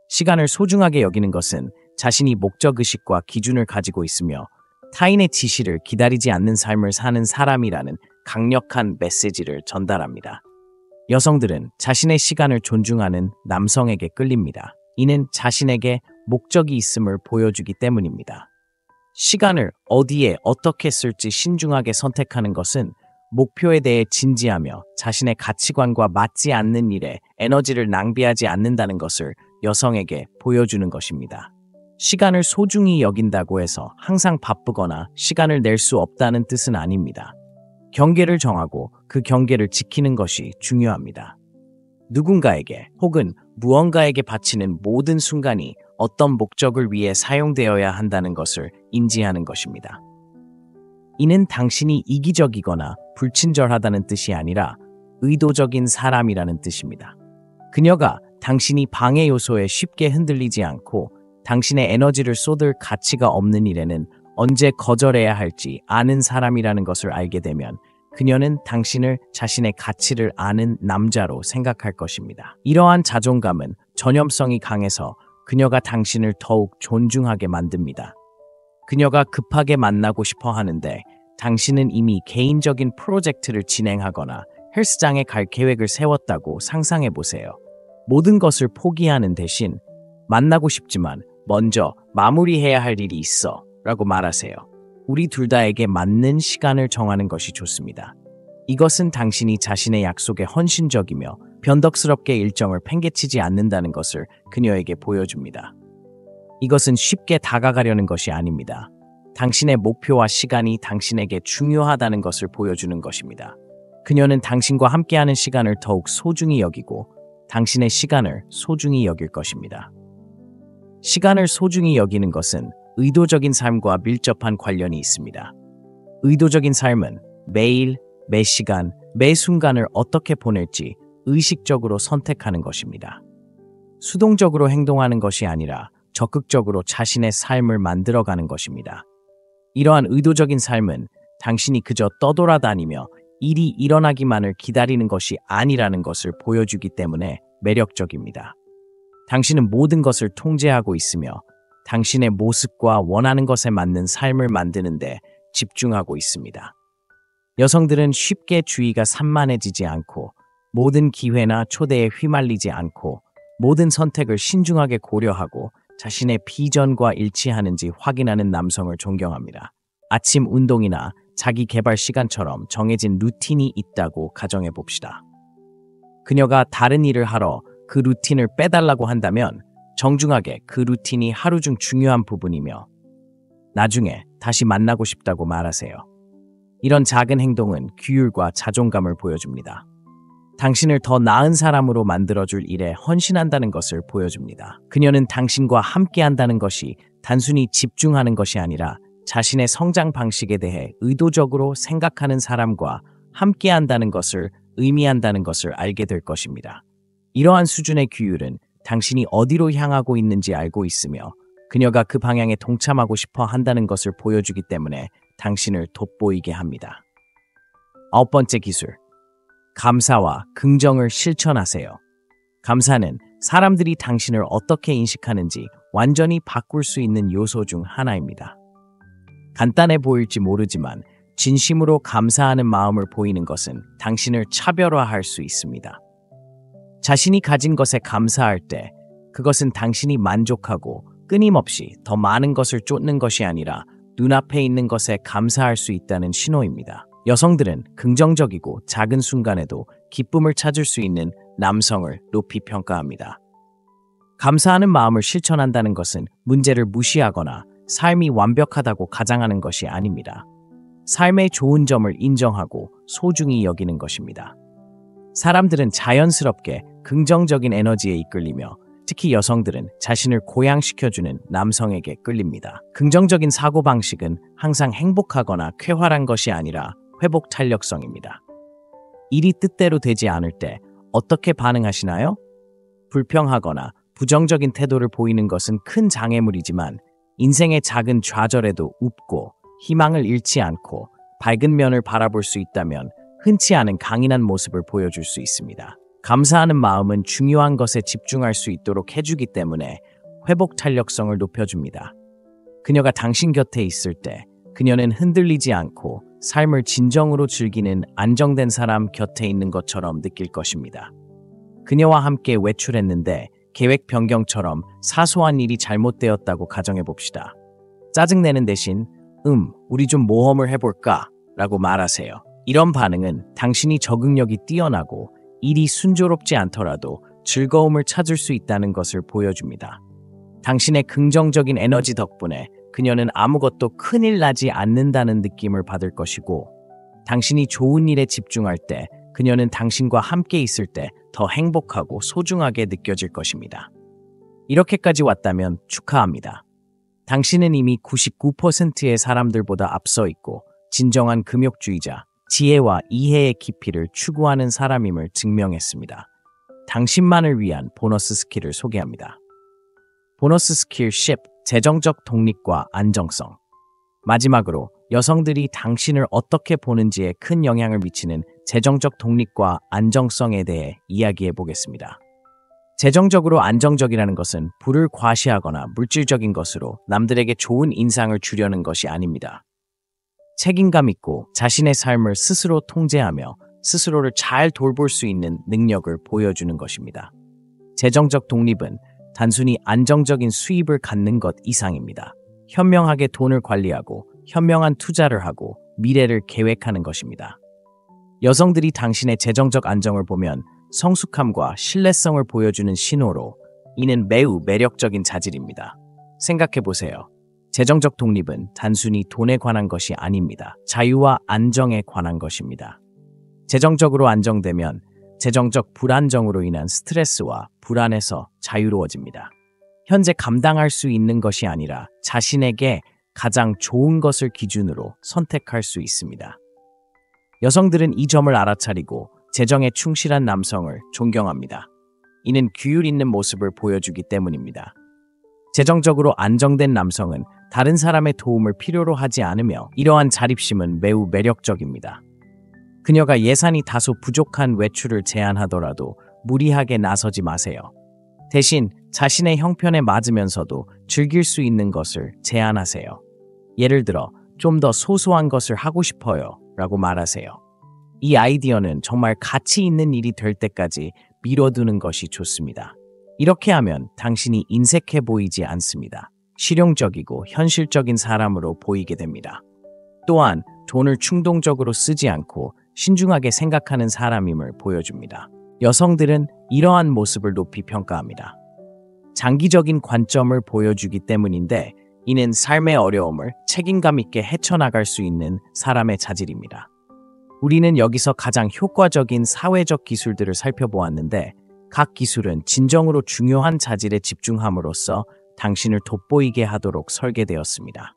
시간을 소중하게 여기는 것은 자신이 목적의식과 기준을 가지고 있으며 타인의 지시를 기다리지 않는 삶을 사는 사람이라는 강력한 메시지를 전달합니다. 여성들은 자신의 시간을 존중하는 남성에게 끌립니다. 이는 자신에게 목적이 있음을 보여주기 때문입니다. 시간을 어디에 어떻게 쓸지 신중하게 선택하는 것은 목표에 대해 진지하며 자신의 가치관과 맞지 않는 일에 에너지를 낭비하지 않는다는 것을 여성에게 보여주는 것입니다. 시간을 소중히 여긴다고 해서 항상 바쁘거나 시간을 낼 수 없다는 뜻은 아닙니다. 경계를 정하고 그 경계를 지키는 것이 중요합니다. 누군가에게 혹은 무언가에게 바치는 모든 순간이 어떤 목적을 위해 사용되어야 한다는 것을 인지하는 것입니다. 이는 당신이 이기적이거나 불친절하다는 뜻이 아니라 의도적인 사람이라는 뜻입니다. 그녀가 당신이 방해 요소에 쉽게 흔들리지 않고 당신의 에너지를 쏟을 가치가 없는 일에는 언제 거절해야 할지 아는 사람이라는 것을 알게 되면 그녀는 당신을 자신의 가치를 아는 남자로 생각할 것입니다. 이러한 자존감은 전염성이 강해서 그녀가 당신을 더욱 존중하게 만듭니다. 그녀가 급하게 만나고 싶어 하는데 당신은 이미 개인적인 프로젝트를 진행하거나 헬스장에 갈 계획을 세웠다고 상상해 보세요. 모든 것을 포기하는 대신 만나고 싶지만 먼저 마무리해야 할 일이 있어 라고 말하세요. 우리 둘 다에게 맞는 시간을 정하는 것이 좋습니다. 이것은 당신이 자신의 약속에 헌신적이며 변덕스럽게 일정을 팽개치지 않는다는 것을 그녀에게 보여줍니다. 이것은 쉽게 다가가려는 것이 아닙니다. 당신의 목표와 시간이 당신에게 중요하다는 것을 보여주는 것입니다. 그녀는 당신과 함께하는 시간을 더욱 소중히 여기고 당신의 시간을 소중히 여길 것입니다. 시간을 소중히 여기는 것은 의도적인 삶과 밀접한 관련이 있습니다. 의도적인 삶은 매일, 매 시간, 매 순간을 어떻게 보낼지 의식적으로 선택하는 것입니다. 수동적으로 행동하는 것이 아니라 적극적으로 자신의 삶을 만들어가는 것입니다. 이러한 의도적인 삶은 당신이 그저 떠돌아다니며 일이 일어나기만을 기다리는 것이 아니라는 것을 보여주기 때문에 매력적입니다. 당신은 모든 것을 통제하고 있으며 당신의 모습과 원하는 것에 맞는 삶을 만드는데 집중하고 있습니다. 여성들은 쉽게 주의가 산만해지지 않고 모든 기회나 초대에 휘말리지 않고 모든 선택을 신중하게 고려하고 자신의 비전과 일치하는지 확인하는 남성을 존경합니다. 아침 운동이나 자기 개발 시간처럼 정해진 루틴이 있다고 가정해 봅시다. 그녀가 다른 일을 하러 그 루틴을 빼달라고 한다면 정중하게 그 루틴이 하루 중 중요한 부분이며 나중에 다시 만나고 싶다고 말하세요. 이런 작은 행동은 규율과 자존감을 보여줍니다. 당신을 더 나은 사람으로 만들어줄 일에 헌신한다는 것을 보여줍니다. 그녀는 당신과 함께한다는 것이 단순히 집중하는 것이 아니라 자신의 성장 방식에 대해 의도적으로 생각하는 사람과 함께한다는 것을 의미한다는 것을 알게 될 것입니다. 이러한 수준의 규율은 당신이 어디로 향하고 있는지 알고 있으며 그녀가 그 방향에 동참하고 싶어 한다는 것을 보여주기 때문에 당신을 돋보이게 합니다. 9번째 기술. 감사와 긍정을 실천하세요. 감사는 사람들이 당신을 어떻게 인식하는지 완전히 바꿀 수 있는 요소 중 하나입니다. 간단해 보일지 모르지만 진심으로 감사하는 마음을 보이는 것은 당신을 차별화할 수 있습니다. 자신이 가진 것에 감사할 때 그것은 당신이 만족하고 끊임없이 더 많은 것을 쫓는 것이 아니라 눈앞에 있는 것에 감사할 수 있다는 신호입니다. 여성들은 긍정적이고 작은 순간에도 기쁨을 찾을 수 있는 남성을 높이 평가합니다. 감사하는 마음을 실천한다는 것은 문제를 무시하거나 삶이 완벽하다고 가장하는 것이 아닙니다. 삶의 좋은 점을 인정하고 소중히 여기는 것입니다. 사람들은 자연스럽게 긍정적인 에너지에 이끌리며 특히 여성들은 자신을 고양시켜주는 남성에게 끌립니다. 긍정적인 사고방식은 항상 행복하거나 쾌활한 것이 아니라 회복 탄력성입니다. 일이 뜻대로 되지 않을 때 어떻게 반응하시나요? 불평하거나 부정적인 태도를 보이는 것은 큰 장애물이지만 인생의 작은 좌절에도 웃고 희망을 잃지 않고 밝은 면을 바라볼 수 있다면 흔치 않은 강인한 모습을 보여줄 수 있습니다. 감사하는 마음은 중요한 것에 집중할 수 있도록 해주기 때문에 회복 탄력성을 높여줍니다. 그녀가 당신 곁에 있을 때 그녀는 흔들리지 않고 삶을 진정으로 즐기는 안정된 사람 곁에 있는 것처럼 느낄 것입니다. 그녀와 함께 외출했는데 계획 변경처럼 사소한 일이 잘못되었다고 가정해봅시다. 짜증내는 대신 우리 좀 모험을 해볼까? 라고 말하세요. 이런 반응은 당신이 적응력이 뛰어나고 일이 순조롭지 않더라도 즐거움을 찾을 수 있다는 것을 보여줍니다. 당신의 긍정적인 에너지 덕분에 그녀는 아무것도 큰일 나지 않는다는 느낌을 받을 것이고, 당신이 좋은 일에 집중할 때 그녀는 당신과 함께 있을 때 더 행복하고 소중하게 느껴질 것입니다. 이렇게까지 왔다면 축하합니다. 당신은 이미 99%의 사람들보다 앞서 있고 진정한 금욕주의자, 지혜와 이해의 깊이를 추구하는 사람임을 증명했습니다. 당신만을 위한 보너스 스킬을 소개합니다. 보너스 스킬 10. 재정적 독립과 안정성. 마지막으로 여성들이 당신을 어떻게 보는지에 큰 영향을 미치는 재정적 독립과 안정성에 대해 이야기해 보겠습니다. 재정적으로 안정적이라는 것은 부를 과시하거나 물질적인 것으로 남들에게 좋은 인상을 주려는 것이 아닙니다. 책임감 있고 자신의 삶을 스스로 통제하며 스스로를 잘 돌볼 수 있는 능력을 보여주는 것입니다. 재정적 독립은 단순히 안정적인 수입을 갖는 것 이상입니다. 현명하게 돈을 관리하고 현명한 투자를 하고 미래를 계획하는 것입니다. 여성들이 당신의 재정적 안정을 보면 성숙함과 신뢰성을 보여주는 신호로, 이는 매우 매력적인 자질입니다. 생각해보세요. 재정적 독립은 단순히 돈에 관한 것이 아닙니다. 자유와 안정에 관한 것입니다. 재정적으로 안정되면 재정적 불안정으로 인한 스트레스와 불안에서 자유로워집니다. 현재 감당할 수 있는 것이 아니라 자신에게 가장 좋은 것을 기준으로 선택할 수 있습니다. 여성들은 이 점을 알아차리고 재정에 충실한 남성을 존경합니다. 이는 규율 있는 모습을 보여주기 때문입니다. 재정적으로 안정된 남성은 다른 사람의 도움을 필요로 하지 않으며 이러한 자립심은 매우 매력적입니다. 그녀가 예산이 다소 부족한 외출을 제안하더라도 무리하게 나서지 마세요. 대신 자신의 형편에 맞으면서도 즐길 수 있는 것을 제안하세요. 예를 들어, 좀 더 소소한 것을 하고 싶어요 라고 말하세요. 이 아이디어는 정말 가치 있는 일이 될 때까지 미뤄두는 것이 좋습니다. 이렇게 하면 당신이 인색해 보이지 않습니다. 실용적이고 현실적인 사람으로 보이게 됩니다. 또한 돈을 충동적으로 쓰지 않고 신중하게 생각하는 사람임을 보여줍니다. 여성들은 이러한 모습을 높이 평가합니다. 장기적인 관점을 보여주기 때문인데, 이는 삶의 어려움을 책임감 있게 헤쳐나갈 수 있는 사람의 자질입니다. 우리는 여기서 가장 효과적인 사회적 기술들을 살펴보았는데, 각 기술은 진정으로 중요한 자질에 집중함으로써 당신을 돋보이게 하도록 설계되었습니다.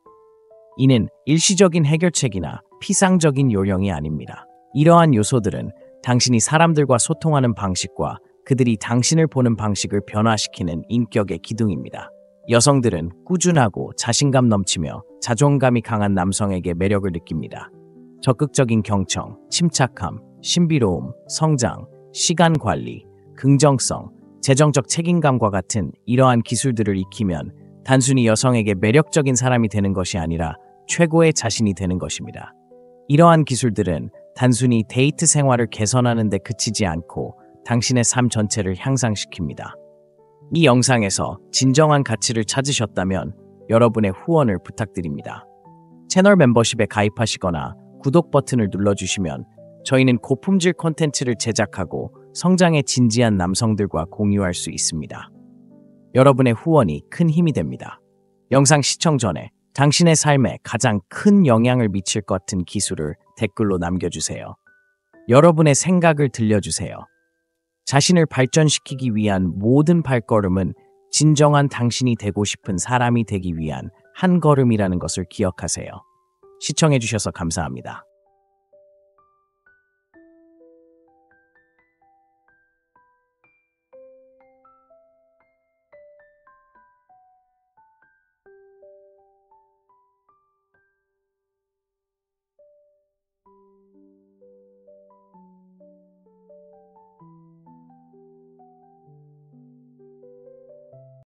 이는 일시적인 해결책이나 피상적인 요령이 아닙니다. 이러한 요소들은 당신이 사람들과 소통하는 방식과 그들이 당신을 보는 방식을 변화시키는 인격의 기둥입니다. 여성들은 꾸준하고 자신감 넘치며 자존감이 강한 남성에게 매력을 느낍니다. 적극적인 경청, 침착함, 신비로움, 성장, 시간 관리, 긍정성, 재정적 책임감과 같은 이러한 기술들을 익히면 단순히 여성에게 매력적인 사람이 되는 것이 아니라 최고의 자신이 되는 것입니다. 이러한 기술들은 단순히 데이트 생활을 개선하는 데 그치지 않고 당신의 삶 전체를 향상시킵니다. 이 영상에서 진정한 가치를 찾으셨다면 여러분의 후원을 부탁드립니다. 채널 멤버십에 가입하시거나 구독 버튼을 눌러주시면 저희는 고품질 콘텐츠를 제작하고 성장에 진지한 남성들과 공유할 수 있습니다. 여러분의 후원이 큰 힘이 됩니다. 영상 시청 전에 당신의 삶에 가장 큰 영향을 미칠 것 같은 기술을 댓글로 남겨주세요. 여러분의 생각을 들려주세요. 자신을 발전시키기 위한 모든 발걸음은 진정한 당신이 되고 싶은 사람이 되기 위한 한 걸음이라는 것을 기억하세요. 시청해주셔서 감사합니다.